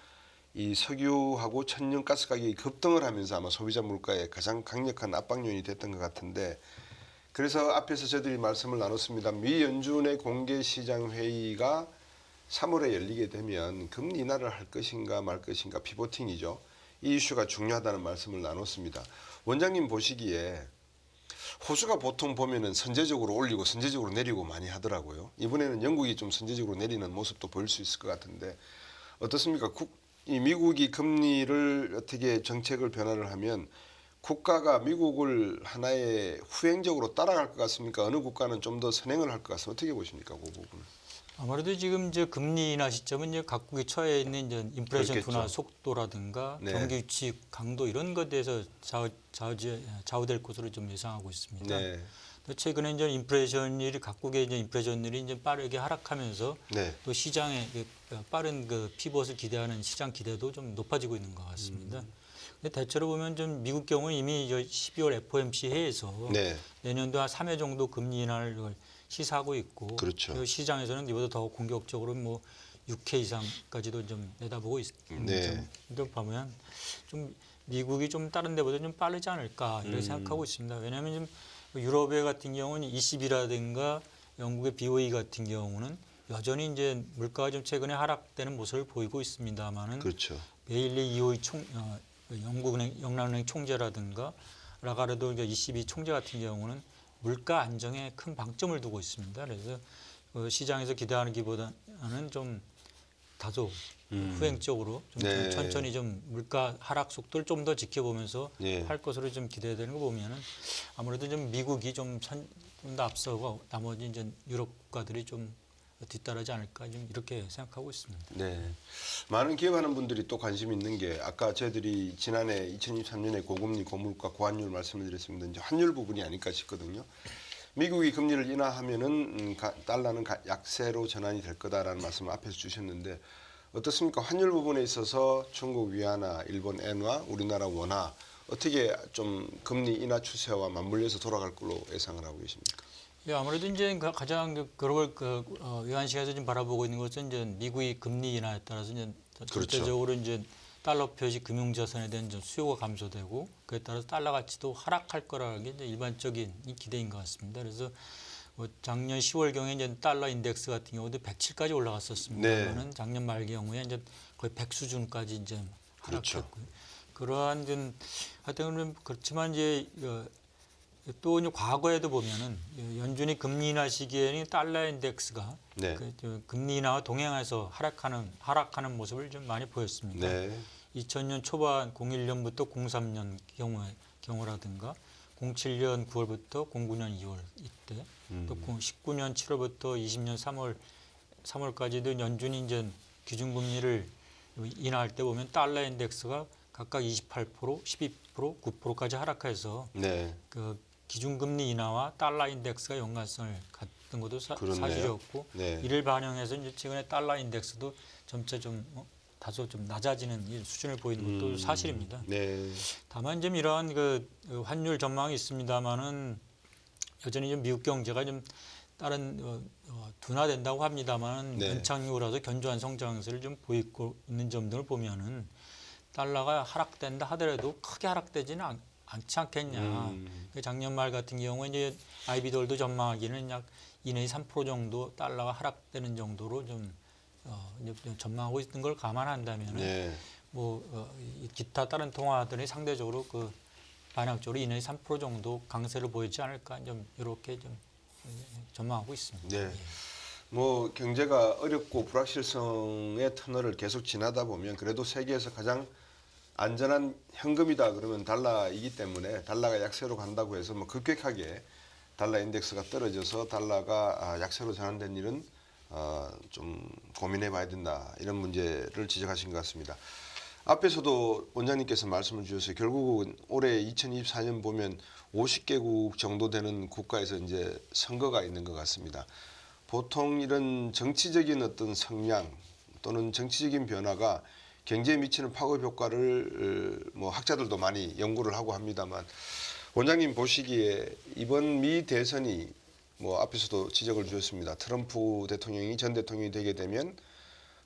이 석유하고 천연가스 가격이 급등을 하면서 아마 소비자 물가에 가장 강력한 압박 요인이 됐던 것 같은데 그래서 앞에서 저희들이 말씀을 나눴습니다. 미 연준의 공개시장 회의가 3월에 열리게 되면 금리 인하를 할 것인가 말 것인가 피보팅이죠. 이 이슈가 중요하다는 말씀을 나눴습니다. 원장님 보시기에 호주가 보통 보면은 선제적으로 올리고 선제적으로 내리고 많이 하더라고요. 이번에는 영국이 좀 선제적으로 내리는 모습도 보일 수 있을 것 같은데 어떻습니까? 이 미국이 금리를 어떻게 정책을 변화를 하면 국가가 미국을 하나의 후행적으로 따라갈 것 같습니까? 어느 국가는 좀 더 선행을 할 것 같습니까? 어떻게 보십니까? 그 부분은. 아무래도 지금 이제 금리 인하 시점은 이제 각국이 처해 있는 이제 인플레이션 그렇겠죠. 둔화 속도라든가 네. 경기 위치 강도 이런 것에 대해서 좌우될 것으로 좀 예상하고 있습니다. 네. 최근에 이제 인플레이션율이 각국의 이제 인플레이션율이 이제 빠르게 하락하면서 네. 또 시장의 빠른 그 피벗을 기대하는 시장 기대도 좀 높아지고 있는 것 같습니다. 근데 대체로 보면 좀 미국 경우는 이미 12월 FOMC 회의에서 네. 내년도 한 3회 정도 금리 인하를 시사하고 있고 그렇죠. 그리고 시장에서는 이보다 더 공격적으로 뭐 6회 이상까지도 좀 내다보고 있는 네. 점을 보면 좀 미국이 좀 다른 데보다 좀 빠르지 않을까 이렇게 생각하고 있습니다. 왜냐하면 좀 유럽의 같은 경우는 ECB라든가 영국의 BOE 같은 경우는 여전히 이제 물가가 좀 최근에 하락되는 모습을 보이고 있습니다만은 그렇죠. 베일리 EOE 영국은행 영란은행 총재라든가 라가르도 ECB 총재 같은 경우는 물가 안정에 큰 방점을 두고 있습니다. 그래서 시장에서 기대하는 기보다는 좀 다소 후행적으로 좀 네. 천천히 좀 물가 하락 속도를 좀 더 지켜보면서 예. 할 것으로 좀 기대되는 거 보면은 아무래도 좀 미국이 좀 더 앞서고 나머지 이제 유럽 국가들이 좀 뒤따르지 않을까 좀 이렇게 생각하고 있습니다. 네. 많은 기업하는 분들이 또 관심 있는 게 아까 저희들이 지난해 2023년에 고금리, 고물가, 고환율 말씀을 드렸습니다. 이제 환율 부분이 아닐까 싶거든요. 미국이 금리를 인하하면은 달러는 약세로 전환이 될 거다라는 말씀을 앞에서 주셨는데 어떻습니까? 환율 부분에 있어서 중국 위안화, 일본 엔화, 우리나라 원화 어떻게 좀 금리 인하 추세와 맞물려서 돌아갈 걸로 예상을 하고 계십니까? 예, 아무래도 이제 가장 글로벌 외환시장에서 지금 바라보고 있는 것은 이제 미국이 금리 인하에 따라서 이제 그렇죠. 전체적으로 이제 달러 표시 금융자산에 대한 좀 수요가 감소되고 그에 따라서 달러 가치도 하락할 거라는 게 이제 일반적인 기대인 것 같습니다. 그래서 작년 10월 경에 이제 달러 인덱스 같은 경우도 107까지 올라갔었습니다만은 네. 작년 말 경우에 이제 거의 100 수준까지 이제 그렇죠. 하락했고요. 그러한 좀 하여튼 그렇지만 이제 또 이제 과거에도 보면은 연준이 금리 인하 시기에는 달러 인덱스가 네. 금리 인하와 동행해서 하락하는 모습을 좀 많이 보였습니다. 네. 2000년 초반 01년부터 03년 경우라든가 07년 9월부터 09년 2월 이때 또 19년 7월부터 20년 3월까지도 연준이 이제 기준금리를 인하할 때 보면 달러 인덱스가 각각 28%, 12%, 9%까지 하락해서 네. 그 기준금리 인하와 달러 인덱스가 연관성을 갖는 것도 그렇네요. 사실이었고 네. 이를 반영해서 이제 최근에 달러 인덱스도 점차 좀 다소 좀 낮아지는 이 수준을 보이는 것도 사실입니다. 네. 다만 좀 이러한 그 환율 전망이 있습니다만은 여전히 좀 미국 경제가 좀 다른 둔화된다고 합니다만은 네. 연착륙이라서 견조한 성장세를 좀 보이고 있는 점들을 보면은 달러가 하락된다 하더라도 크게 하락되지는 않지 않겠냐. 작년 말 같은 경우에 이제 아이비돌도 전망하기는 약 2 내지 3% 정도 달러가 하락되는 정도로 좀 이제 전망하고 있는 걸 감안한다면은 네. 이 기타 다른 통화들이 상대적으로 그 반영적으로 2 내지 3% 정도 강세를 보이지 않을까 좀 이렇게 좀 전망하고 있습니다. 네. 뭐 경제가 어렵고 불확실성의 터널을 계속 지나다 보면 그래도 세계에서 가장 안전한 현금이다 그러면 달러이기 때문에 달러가 약세로 간다고 해서 뭐 급격하게 달러 인덱스가 떨어져서 달러가 약세로 전환된 일은 좀 고민해봐야 된다 이런 문제를 지적하신 것 같습니다. 앞에서도 원장님께서 말씀을 주셨어요. 결국은 올해 2024년 보면 50개국 정도 되는 국가에서 이제 선거가 있는 것 같습니다. 보통 이런 정치적인 어떤 성향 또는 정치적인 변화가 경제에 미치는 파급 효과를 뭐 학자들도 많이 연구를 하고 합니다만 원장님 보시기에 이번 미 대선이 뭐 앞에서도 지적을 주셨습니다. 트럼프 대통령이 전 대통령이 되게 되면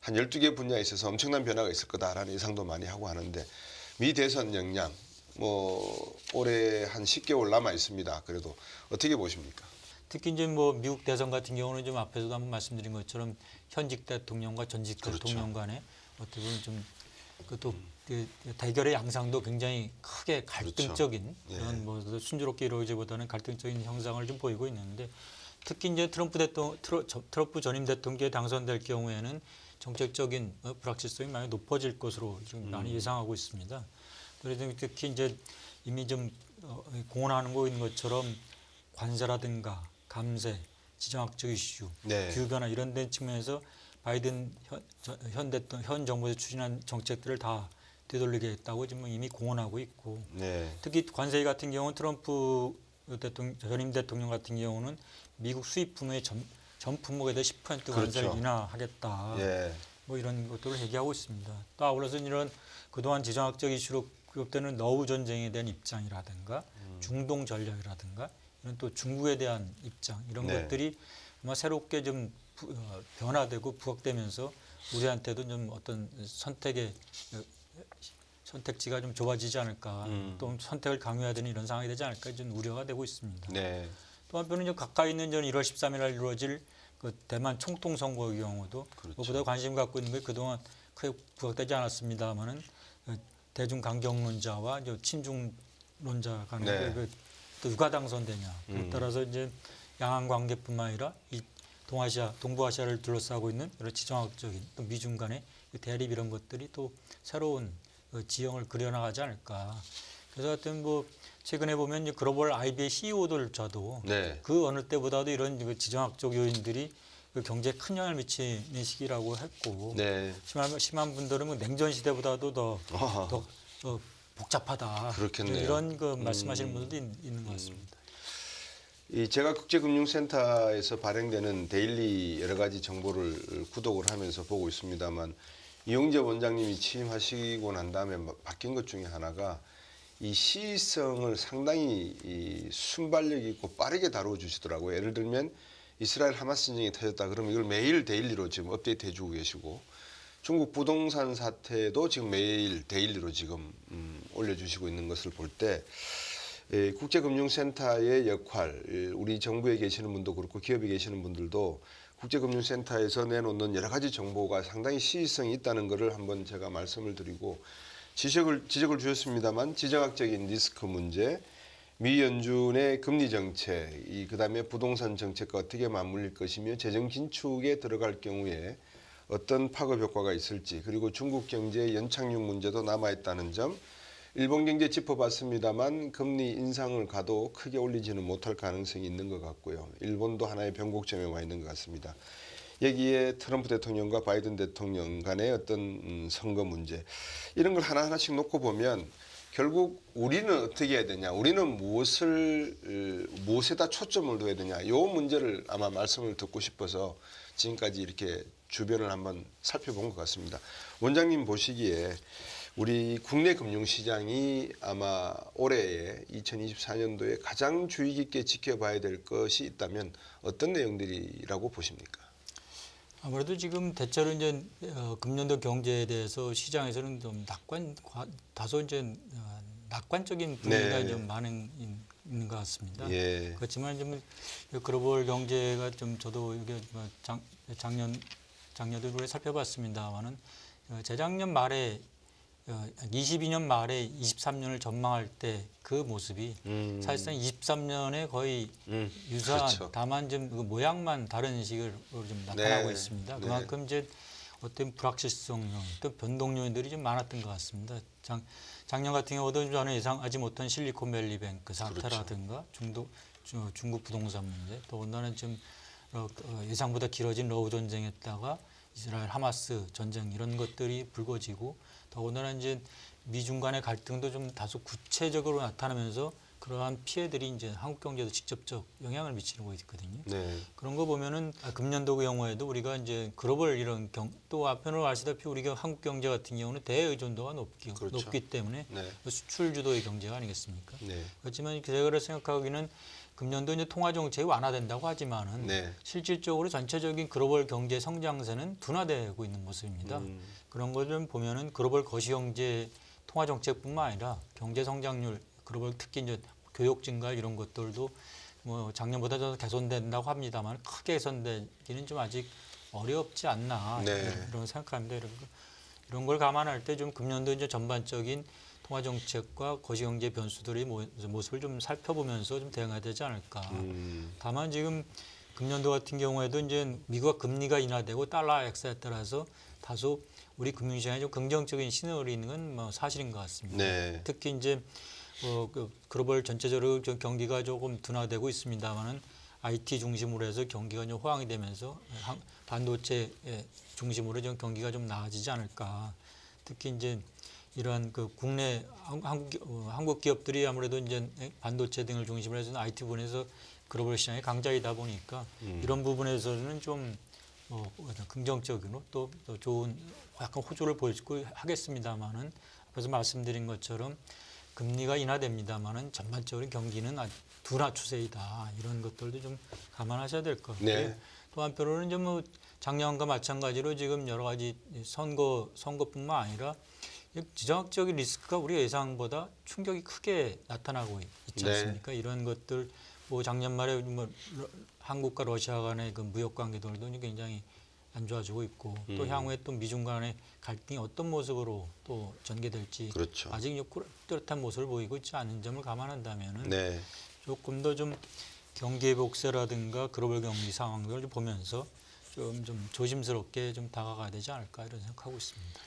한 12개 분야에 있어서 엄청난 변화가 있을 거다라는 예상도 많이 하고 하는데 미 대선 역량 뭐 올해 한 10개월 남아 있습니다. 그래도 어떻게 보십니까? 특히 이제 뭐 미국 대선 같은 경우는 좀 앞에서도 한번 말씀드린 것처럼 현직 대통령과 전직 그렇죠. 대통령 간의 어떻게 보면 좀 그것도 대결의 양상도 굉장히 크게 갈등적인 그렇죠. 그런 뭐 순조롭게 이루어지보다는 갈등적인 형상을 좀 보이고 있는데 특히 이제 트럼프 전임 대통령이 당선될 경우에는 정책적인 불확실성이 많이 높아질 것으로 지금 많이 예상하고 있습니다. 그래서 특히 이제 이미 좀 공언하는 거 있는 것처럼 관세라든가 감세, 지정학적 이슈, 네. 기후변화 이런 데 측면에서 바이든 현 정부에서 추진한 정책들을 다 되돌리겠다고 지금 이미 공언하고 있고 네. 특히 관세 같은 경우는 트럼프 전임 대통령 같은 경우는 미국 수입품의 전 품목에 대해 10% 관세를 그렇죠. 인하하겠다. 예. 뭐 이런 것들을 얘기하고 있습니다. 또 아울러서 이런 그동안 지정학적 이슈로 기록되는 너우 전쟁에 대한 입장이라든가 중동 전략이라든가 이런 또 중국에 대한 입장 이런 네. 것들이 아마 새롭게 좀 변화되고 부각되면서 우리한테도 좀 어떤 선택지가 좀 좁아지지 않을까, 또 선택을 강요해야 되는 이런 상황이 되지 않을까 좀 우려가 되고 있습니다. 네. 또 한편은 좀 가까이 있는 1월 13일 날 이루어질 그 대만 총통 선거의 경우도 그렇죠. 무엇보다 관심 갖고 있는 게 그동안 크게 부각되지 않았습니다만은 대중 강경론자와 이제 친중론자 간의 네. 또 누가 당선되냐 그에 따라서 이제 양안 관계뿐만 아니라 이 동부아시아를 둘러싸고 있는 여러 지정학적인 또 미중 간의 대립 이런 것들이 또 새로운 지형을 그려나가지 않을까. 그래서 하여튼 뭐 최근에 보면 이제 글로벌 IB의 CEO들조차도 네. 그 어느 때보다도 이런 그 지정학적 요인들이 그 경제에 큰 영향을 미치는 시기라고 했고 네. 심한 분들은 뭐 냉전 시대보다도 더 복잡하다. 그렇겠네요. 이런 그 말씀하시는 분들도 있는 것 같습니다. 이 제가 국제금융센터에서 발행되는 데일리 여러 가지 정보를 구독을 하면서 보고 있습니다만 이용재 원장님이 취임하시고 난 다음에 바뀐 것 중에 하나가 이 시의성을 상당히 이 순발력 있고 빠르게 다루어 주시더라고요. 예를 들면 이스라엘 하마스 전쟁이 터졌다 그러면 이걸 매일 데일리로 지금 업데이트 해주고 계시고 중국 부동산 사태도 지금 매일 데일리로 지금 올려주시고 있는 것을 볼 때 국제금융센터의 역할, 우리 정부에 계시는 분도 그렇고 기업에 계시는 분들도 국제금융센터에서 내놓는 여러 가지 정보가 상당히 시의성이 있다는 것을 한번 제가 말씀을 드리고 지적을 주셨습니다만 지정학적인 리스크 문제, 미 연준의 금리 정책, 그다음에 부동산 정책과 어떻게 맞물릴 것이며 재정 긴축에 들어갈 경우에 어떤 파급 효과가 있을지, 그리고 중국 경제의 연착륙 문제도 남아있다는 점, 일본 경제 짚어봤습니다만 금리 인상을 가도 크게 올리지는 못할 가능성이 있는 것 같고요. 일본도 하나의 변곡점에 와 있는 것 같습니다. 여기에 트럼프 대통령과 바이든 대통령 간의 어떤 선거 문제, 이런 걸 하나하나씩 놓고 보면 결국 우리는 어떻게 해야 되냐, 우리는 무엇에다 초점을 둬야 되냐, 이 문제를 아마 말씀을 듣고 싶어서 지금까지 이렇게 주변을 한번 살펴본 것 같습니다. 원장님 보시기에 우리 국내 금융시장이 아마 올해에 2024년도에 가장 주의 깊게 지켜봐야 될 것이 있다면 어떤 내용들이라고 보십니까? 아무래도 지금 대체로 이제 금년도 경제에 대해서 시장에서는 좀 다소 이제 낙관적인 분위기가 네. 좀 많은 있는 것 같습니다. 예. 그렇지만 좀 글로벌 경제가 좀 저도 이게 작년도 우리 살펴봤습니다만은 재작년 말에 22년 말에 23년을 전망할 때 그 모습이 사실상 23년에 거의 유사한, 그렇죠. 다만 좀 그 모양만 다른 식으로 좀 나타나고 네. 있습니다. 네. 그만큼 이제 어떤 불확실성 요인, 또 변동 요인들이 좀 많았던 것 같습니다. 작년 같은 경우도 저는 예상하지 못한 실리콘밸리뱅크 사태라든가 중국 부동산 문제, 또 온다는 좀 예상보다 길어진 러우 전쟁에다가 이스라엘 하마스 전쟁 이런 것들이 불거지고, 더군다나 이제 미중 간의 갈등도 좀 다소 구체적으로 나타나면서 그러한 피해들이 이제 한국 경제에도 직접적 영향을 미치고 있거든요. 네. 그런 거 보면은 금년도 경우에도 우리가 이제 글로벌 이런 또 앞편으로 아시다시피 우리가 한국 경제 같은 경우는 대의존도가 그렇죠. 높기 때문에 네. 수출 주도의 경제가 아니겠습니까? 네. 그렇지만 제가 생각하기는 금년도 이제 통화 정책이 완화된다고 하지만은 네. 실질적으로 전체적인 글로벌 경제 성장세는 둔화되고 있는 모습입니다. 그런 걸 좀 보면은 글로벌 거시경제 통화 정책뿐만 아니라 경제 성장률, 글로벌 특히 이제 교육 증가 이런 것들도 뭐 작년보다 더 개선된다고 합니다만 크게 개선되기는 좀 아직 어렵지 않나 네. 이런 생각합니다. 이런 걸 감안할 때 좀 금년도 이제 전반적인 통화 정책과 거시경제 변수들의 모습을 좀 살펴보면서 좀 대응해야 되지 않을까. 다만 지금 금년도 같은 경우에도 이제 미국 금리가 인하되고 달러 약세에 따라서 다소 우리 금융시장에 좀 긍정적인 시그널이 있는 건 뭐 사실인 것 같습니다. 네. 특히 이제 그 글로벌 전체적으로 좀 경기가 조금 둔화되고 있습니다만은 IT 중심으로 해서 경기가 좀 호황이 되면서 반도체 중심으로 좀 경기가 좀 나아지지 않을까. 특히 이제 이러한 그 국내 한국 기업들이 아무래도 이제 반도체 등을 중심으로 해서 IT 부분에서 글로벌 시장의 강자이다 보니까 이런 부분에서는 좀 긍정적으로 또 좋은 약간 호조를 보여주고 하겠습니다만은 앞에서 말씀드린 것처럼 금리가 인하됩니다만은 전반적으로 경기는 둔화 추세이다. 이런 것들도 좀 감안하셔야 될 것 같고요. 네. 또 한편으로는 이제 뭐 작년과 마찬가지로 지금 여러 가지 선거뿐만 아니라 지정학적인 리스크가 우리 예상보다 충격이 크게 나타나고 있지 네. 않습니까? 이런 것들 뭐 작년 말에 뭐 한국과 러시아 간의 그 무역 관계들도 굉장히 안 좋아지고 있고 또 향후에 또 미중 간의 갈등이 어떤 모습으로 또 전개될지 그렇죠. 아직 뚜렷한 모습을 보이고 있지 않은 점을 감안한다면은 네. 조금 더 좀 경기 복세라든가 글로벌 경기 상황들을 좀 보면서 좀 조심스럽게 좀 다가가야 되지 않을까 이런 생각하고 있습니다.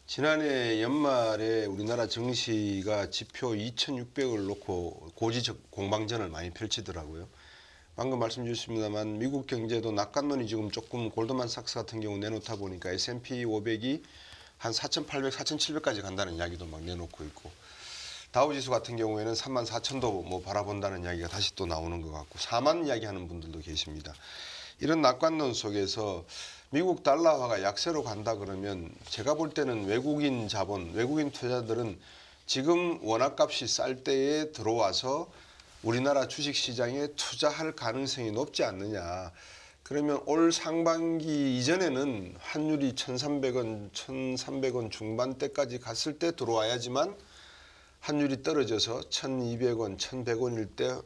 지난해 연말에 우리나라 증시가 지표 2,600을 놓고 고지 공방전을 많이 펼치더라고요. 방금 말씀 주셨습니다만 미국 경제도 낙관론이 지금 조금 골드만삭스 같은 경우 내놓다 보니까 S&P 500이 한 4,800, 4,700까지 간다는 이야기도 막 내놓고 있고 다우지수 같은 경우에는 34,000도 뭐 바라본다는 이야기가 다시 또 나오는 것 같고 4만 이야기하는 분들도 계십니다. 이런 낙관론 속에서 미국 달러화가 약세로 간다 그러면 제가 볼 때는 외국인 자본, 외국인 투자들은 지금 원화값이 쌀 때에 들어와서 우리나라 주식시장에 투자할 가능성이 높지 않느냐. 그러면 올 상반기 이전에는 환율이 1,300원, 1,300원 중반대까지 갔을 때 들어와야지만 환율이 떨어져서 1,200원, 1,100원일 때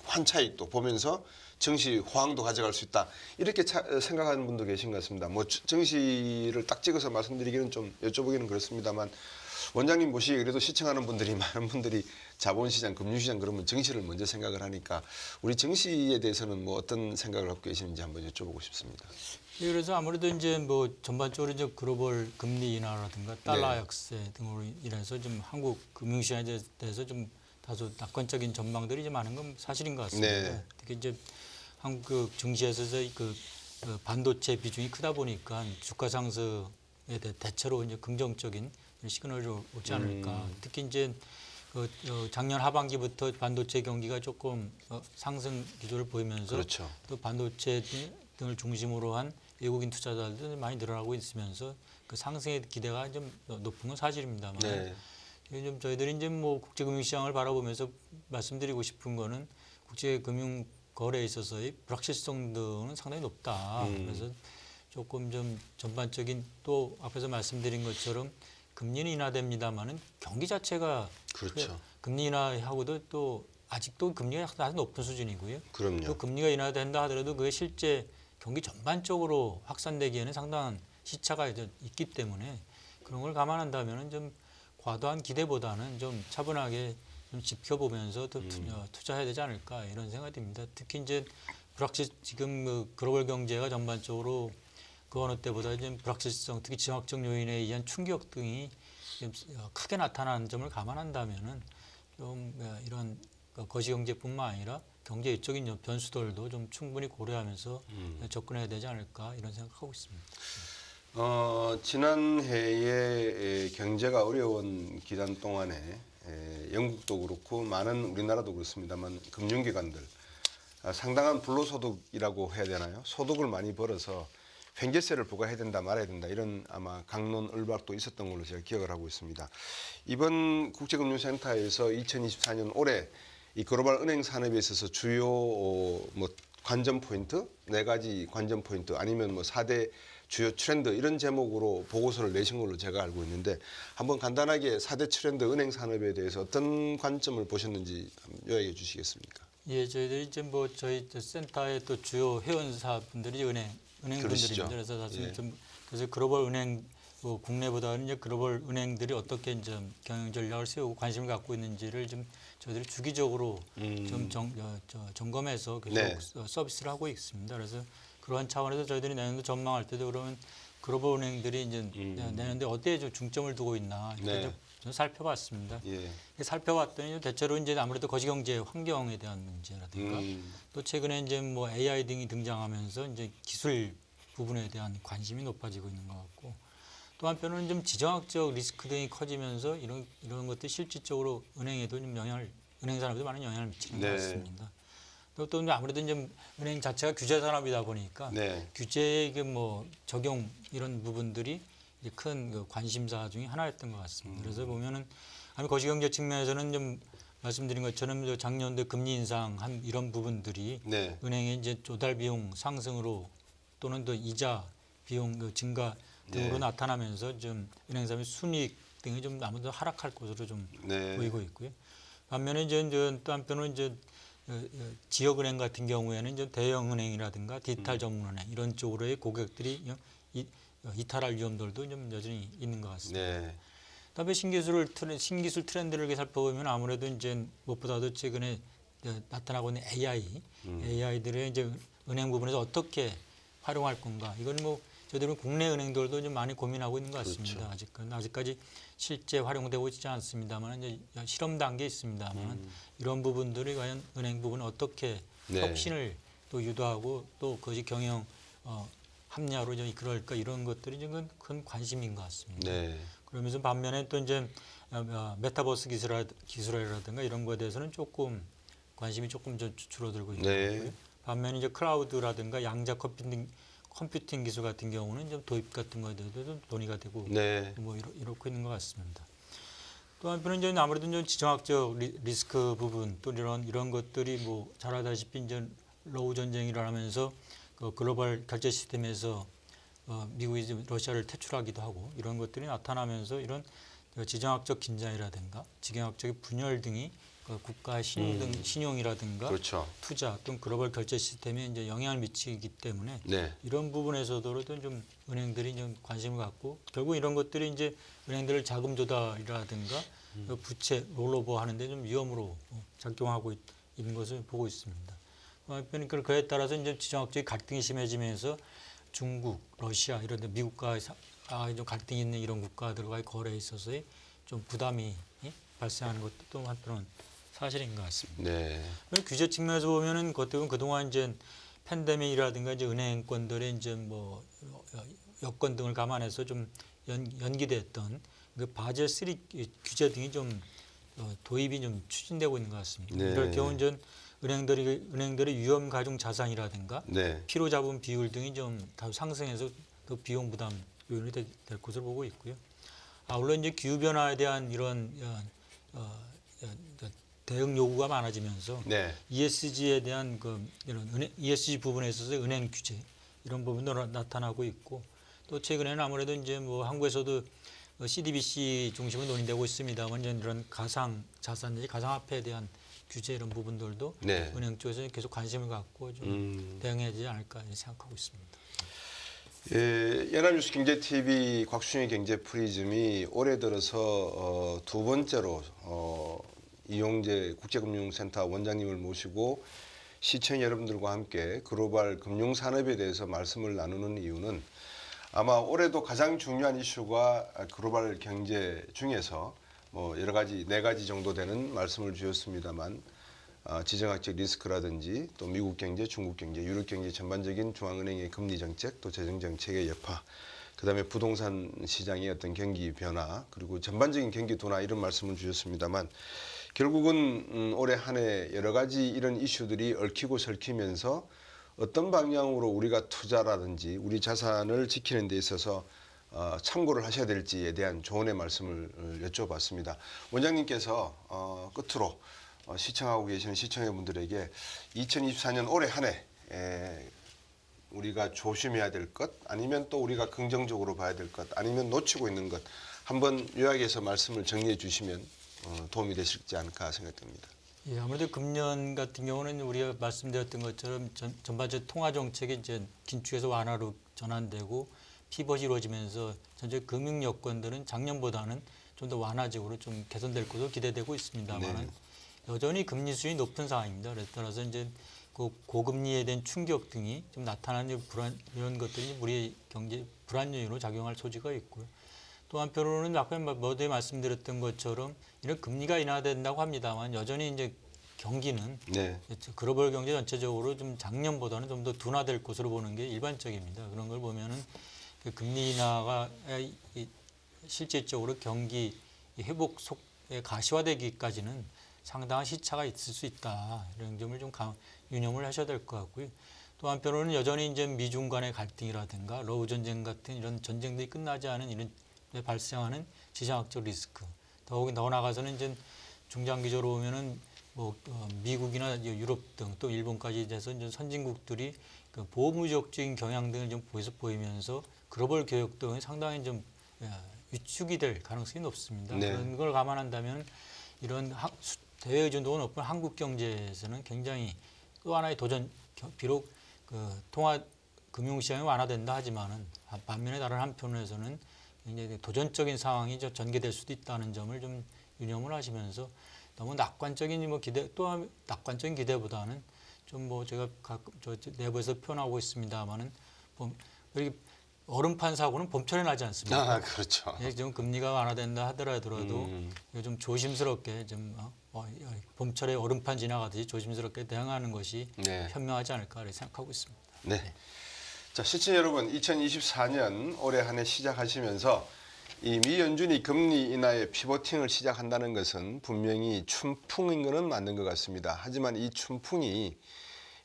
환차익도 보면서 증시 호황도 가져갈 수 있다. 이렇게 생각하는 분도 계신 것 같습니다. 뭐 증시를 딱 찍어서 말씀드리기는 좀 여쭤보기는 그렇습니다만 원장님 보시기에 그래도 시청하는 분들이 많은 분들이 자본시장, 금융시장 그러면 증시를 먼저 생각을 하니까 우리 증시에 대해서는 뭐 어떤 생각을 갖고 계시는지 한번 여쭤보고 싶습니다. 예, 그래서 아무래도 이제 뭐 전반적으로 이제 글로벌 금리 인하라든가 달러 네. 약세 등으로 인해서 좀 한국 금융시장에 대해서 좀 다소 낙관적인 전망들이 좀 많은 건 사실인 것 같습니다. 네. 특히 이제 한국 그 증시에서 그 반도체 비중이 크다 보니까 주가 상승에 대체로 이제 긍정적인 시그널이 오지 않을까. 특히 이제 작년 하반기부터 반도체 경기가 조금 상승 기조를 보이면서 그렇죠. 또 반도체 등을 중심으로 한 외국인 투자자들도 많이 늘어나고 있으면서 그 상승의 기대가 좀 높은 건 사실입니다만 네. 좀 저희들이 이제 뭐 국제금융시장을 바라보면서 말씀드리고 싶은 거는 국제금융 거래에 있어서의 불확실성 등은 상당히 높다. 그래서 조금 좀 전반적인 또 앞에서 말씀드린 것처럼 금리는 인하됩니다만은 경기 자체가 그렇죠. 금리 인하하고도 또 아직도 금리가 아주 높은 수준이고요. 그럼요. 또 금리가 인하된다 하더라도 그게 실제 경기 전반적으로 확산되기에는 상당한 시차가 있기 때문에 그런 걸 감안한다면은 좀 과도한 기대보다는 좀 차분하게 좀 지켜보면서 더 투자해야 되지 않을까 이런 생각이 듭니다. 특히 이제 지금 그 글로벌 경제가 전반적으로 그 어느 때보다 좀 불확실성, 특히 지정학적 요인에 의한 충격 등이 좀 크게 나타나는 점을 감안한다면은 좀 이런 거시경제뿐만 아니라 경제 외적인 변수들도 좀 충분히 고려하면서 접근해야 되지 않을까 이런 생각하고 있습니다. 지난 해에 경제가 어려운 기간 동안에 영국도 그렇고 많은 우리나라도 그렇습니다만 금융기관들 상당한 불로소득이라고 해야 되나요? 소득을 많이 벌어서 횡재세를 부과해야 된다 말아야 된다 이런 아마 강론 을박도 있었던 걸로 제가 기억을 하고 있습니다. 이번 국제금융센터에서 2024년 올해 이 글로벌 은행 산업에 있어서 주요 뭐 관전 포인트, 4가지 관전 포인트 아니면 뭐 4대 주요 트렌드 이런 제목으로 보고서를 내신 걸로 제가 알고 있는데 한번 간단하게 4대 트렌드 은행 산업에 대해서 어떤 관점을 보셨는지 요약해 주시겠습니까? 예, 저희들이 이제 뭐 저희 센터의 또 주요 회원사분들이 은행분들입니다. 그래서 사실 예. 좀 그래서 글로벌 은행 뭐 국내보다는 이제 글로벌 은행들이 어떻게 이제 경영 전략을 세우고 관심을 갖고 있는지를 좀 저희들이 주기적으로 좀 점검해서 계속 네. 서비스를 하고 있습니다. 그래서 그러한 차원에서 저희들이 내년도 전망할 때도 그러면 글로벌 은행들이 이제 내년도에 어디에 좀 중점을 두고 있나 네. 좀 살펴봤습니다. 예. 살펴봤더니 대체로 이제 아무래도 거시경제 환경에 대한 문제라든가 또 최근에 이제 뭐 AI 등이 등장하면서 이제 기술 부분에 대한 관심이 높아지고 있는 것 같고 또 한편으로는 좀 지정학적 리스크 등이 커지면서 이런 것들이 실질적으로 은행에도 좀 은행 산업에도 많은 영향을 미치는 네. 것 같습니다. 또 이제 아무래도 이제 은행 자체가 규제 산업이다 보니까 네. 규제의 뭐 적용 이런 부분들이 이제 큰 그 관심사 중에 하나였던 것 같습니다. 그래서 보면은 거시경제 측면에서는 좀 말씀드린 것처럼 작년도 금리 인상한 이런 부분들이 네. 은행의 이제 조달 비용 상승으로 또는 또 이자 비용 그 증가 등으로 네. 나타나면서 좀 은행 산업의 순이익 등이 좀 아무래도 하락할 것으로 좀 네. 보이고 있고요. 반면에 이제 또 한편으로는 이제 지역은행 같은 경우에는 이제 대형은행이라든가 디지털 전문은행 이런 쪽으로의 고객들이 이탈할 위험들도 좀 여전히 있는 것 같습니다. 네. 그다음에 신기술 트렌드를 이렇게 살펴보면 아무래도 이제 무엇보다도 최근에 나타나고 있는 AI들의 이제 은행 부분에서 어떻게 활용할 건가. 이건 뭐 저희들은 국내 은행들도 좀 많이 고민하고 있는 것 같습니다. 그렇죠. 아직까지 실제 활용되고 있지 않습니다만 이제 실험 단계에 있습니다만 이런 부분들이 과연 은행 부분을 어떻게 네. 혁신을 또 유도하고 또 그것이 경영 합리화로 좀 이끌어갈까 이런 것들이 지금 큰 관심인 것 같습니다. 네. 그러면서 반면에 또 이제 메타버스 기술이라든가 이런 거에 대해서는 조금 관심이 조금 좀 줄어들고 있는 네. 것 같고요. 반면에 이제 클라우드라든가 양자 컴퓨팅 기술 같은 경우는 좀 도입 같은 거에 대해서도 좀 논의가 되고 네. 뭐 이렇고 있는 것 같습니다. 또 한편은 이제 아무래도 좀 지정학적 리스크 부분 또 이런 것들이 뭐 잘 알다시피 이제 러우 전쟁이라 하면서 그 글로벌 결제 시스템에서 미국이 이제 러시아를 퇴출하기도 하고 이런 것들이 나타나면서 이런 지정학적 긴장이라든가 지정학적 분열 등이 국가 신용이라든가 그렇죠. 투자 또는 글로벌 결제 시스템에 이제 영향을 미치기 때문에 네. 이런 부분에서도 좀 은행들이 좀 관심을 갖고 결국 이런 것들이 이제 은행들을 자금 조달이라든가 부채 롤오버 하는데 좀 위험으로 작용하고 있는 것을 보고 있습니다. 그러니까 그에 따라서 이제 지정학적인 갈등이 심해지면서 중국, 러시아 이런 데 미국과 좀 갈등이 있는 이런 국가들과의 거래에 있어서의 좀 부담이 발생하는 것도 또 한편은 사실인 것 같습니다. 네. 규제 측면에서 보면은 그동안 이제 팬데믹이라든가 이제 은행권들의 이제 뭐 여건 등을 감안해서 좀 연기됐던 그 바젤 3 규제 등이 좀 도입이 좀 추진되고 있는 것 같습니다. 네. 이럴 경우 이제 은행들의 위험 가중 자산이라든가 네. 필요 자본 비율 등이 좀 다 상승해서 그 비용 부담 요인이 될 것으로 보고 있고요. 물론 이제 기후 변화에 대한 이런 대응 요구가 많아지면서 네. ESG에 대한 이런 ESG 부분에 있어서 은행 규제 이런 부분도 나타나고 있고 또 최근에는 아무래도 이제 뭐 한국에서도 CDBC 중심으로 논의되고 있습니다만 이런 가상 자산 내지 가상화폐에 대한 규제 이런 부분들도 네. 은행 쪽에서 계속 관심을 갖고 좀 대응해야 되지 않을까 생각하고 있습니다. 예, 연합뉴스 경제TV 곽순희 경제프리즘이 올해 들어서 두 번째로 이용재 국제금융센터 원장님을 모시고 시청 여러분들과 함께 글로벌 금융산업에 대해서 말씀을 나누는 이유는 아마 올해도 가장 중요한 이슈가 글로벌 경제 중에서 뭐 여러 가지 4가지 정도 되는 말씀을 주셨습니다만 지정학적 리스크라든지 또 미국 경제, 중국 경제, 유럽 경제 전반적인 중앙은행의 금리 정책, 또 재정 정책의 여파, 그다음에 부동산 시장의 어떤 경기 변화, 그리고 전반적인 경기 둔화 이런 말씀을 주셨습니다만 결국은 올해 한 해 여러 가지 이런 이슈들이 얽히고 설키면서 어떤 방향으로 우리가 투자라든지 우리 자산을 지키는 데 있어서 참고를 하셔야 될지에 대한 조언의 말씀을 여쭤봤습니다. 원장님께서 끝으로 시청하고 계시는 시청자분들에게 2024년 올해 한 해 우리가 조심해야 될 것 아니면 또 우리가 긍정적으로 봐야 될 것 아니면 놓치고 있는 것 한번 요약해서 말씀을 정리해 주시면 도움이 되실지 않을까 생각됩니다. 예, 아무래도 금년 같은 경우는 우리가 말씀드렸던 것처럼 전반적 통화 정책이 이제 긴축에서 완화로 전환되고 피벗이 이루어지면서 전체 금융 여건들은 작년보다는 좀 더 완화적으로 좀 개선될 것으로 기대되고 있습니다만 네. 여전히 금리 수준이 높은 상황입니다. 그래서 따라서 이제 그 고금리에 대한 충격 등이 좀 나타나는 이런 것들이 우리 경제 불안 요인으로 작용할 소지가 있고요. 또 한편으로는 아까 모두에 말씀드렸던 것처럼 이런 금리가 인하된다고 합니다만 여전히 이제 경기는 네. 글로벌 경제 전체적으로 좀 작년보다는 좀 더 둔화될 것으로 보는 게 일반적입니다. 그런 걸 보면은 그 금리 인하가 실질적으로 경기 회복 속에 가시화되기까지는 상당한 시차가 있을 수 있다. 이런 점을 좀 유념을 하셔야 될 것 같고요. 또 한편으로는 여전히 이제 미중 간의 갈등이라든가 러우 전쟁 같은 이런 전쟁들이 끝나지 않은 이런 데 발생하는 지정학적 리스크. 더 나아가서는 이제 중장기적으로 보면은 뭐 미국이나 유럽 등 또 일본까지 돼서 이제 선진국들이 그 보호무역적인 경향 등을 좀 보이면서 글로벌 교역 등이 상당히 좀 위축이 될 가능성이 높습니다. 네. 그런 걸 감안한다면 이런 대외 의존도가 높은 한국 경제에서는 굉장히 또 하나의 도전, 비록 그 통화 금융시장이 완화된다 하지만은 반면에 다른 한편에서는 굉장히 도전적인 상황이 전개될 수도 있다는 점을 좀 유념을 하시면서 너무 낙관적인 뭐 기대, 또한 낙관적인 기대보다는 좀 뭐 제가 가끔 저 내부에서 표현하고 있습니다만은 여기 얼음판 사고는 봄철에 나지 않습니까? 아, 그렇죠. 예, 좀 금리가 완화된다 하더라도 좀 조심스럽게 좀 봄철에 얼음판 지나가듯이 조심스럽게 대응하는 것이 네. 현명하지 않을까 이렇게 생각하고 있습니다. 네. 자, 시청자 여러분, 2024년 올해 한 해 시작하시면서 이 미 연준이 금리 인하의 피보팅을 시작한다는 것은 분명히 춘풍인 것은 맞는 것 같습니다. 하지만 이 춘풍이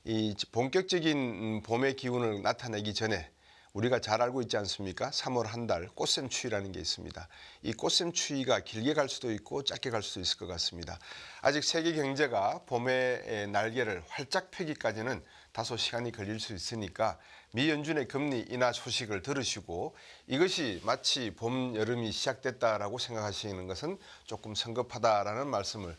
이 본격적인 봄의 기운을 나타내기 전에 우리가 잘 알고 있지 않습니까? 3월 한 달 꽃샘추위라는 게 있습니다. 이 꽃샘추위가 길게 갈 수도 있고 짧게 갈 수도 있을 것 같습니다. 아직 세계 경제가 봄의 날개를 활짝 펴기까지는 다소 시간이 걸릴 수 있으니까 미 연준의 금리 인하 소식을 들으시고 이것이 마치 봄, 여름이 시작됐다라고 생각하시는 것은 조금 성급하다라는 말씀을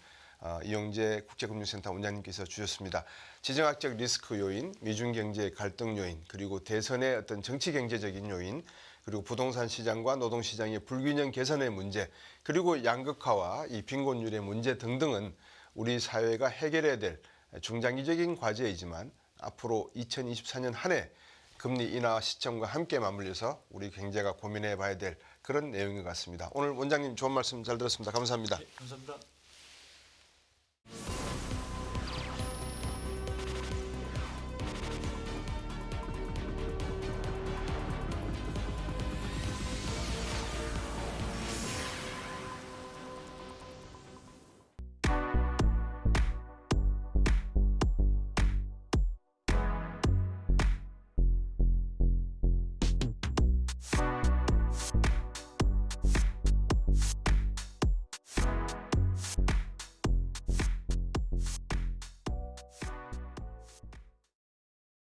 이용재 국제금융센터 원장님께서 주셨습니다. 지정학적 리스크 요인, 미중 경제 갈등 요인, 그리고 대선의 어떤 정치 경제적인 요인, 그리고 부동산 시장과 노동 시장의 불균형 개선의 문제, 그리고 양극화와 이 빈곤율의 문제 등등은 우리 사회가 해결해야 될 중장기적인 과제이지만 앞으로 2024년 한 해 금리 인하 시점과 함께 맞물려서 우리 경제가 고민해 봐야 될 그런 내용인 것 같습니다. 오늘 원장님 좋은 말씀 잘 들었습니다. 감사합니다. 감사합니다.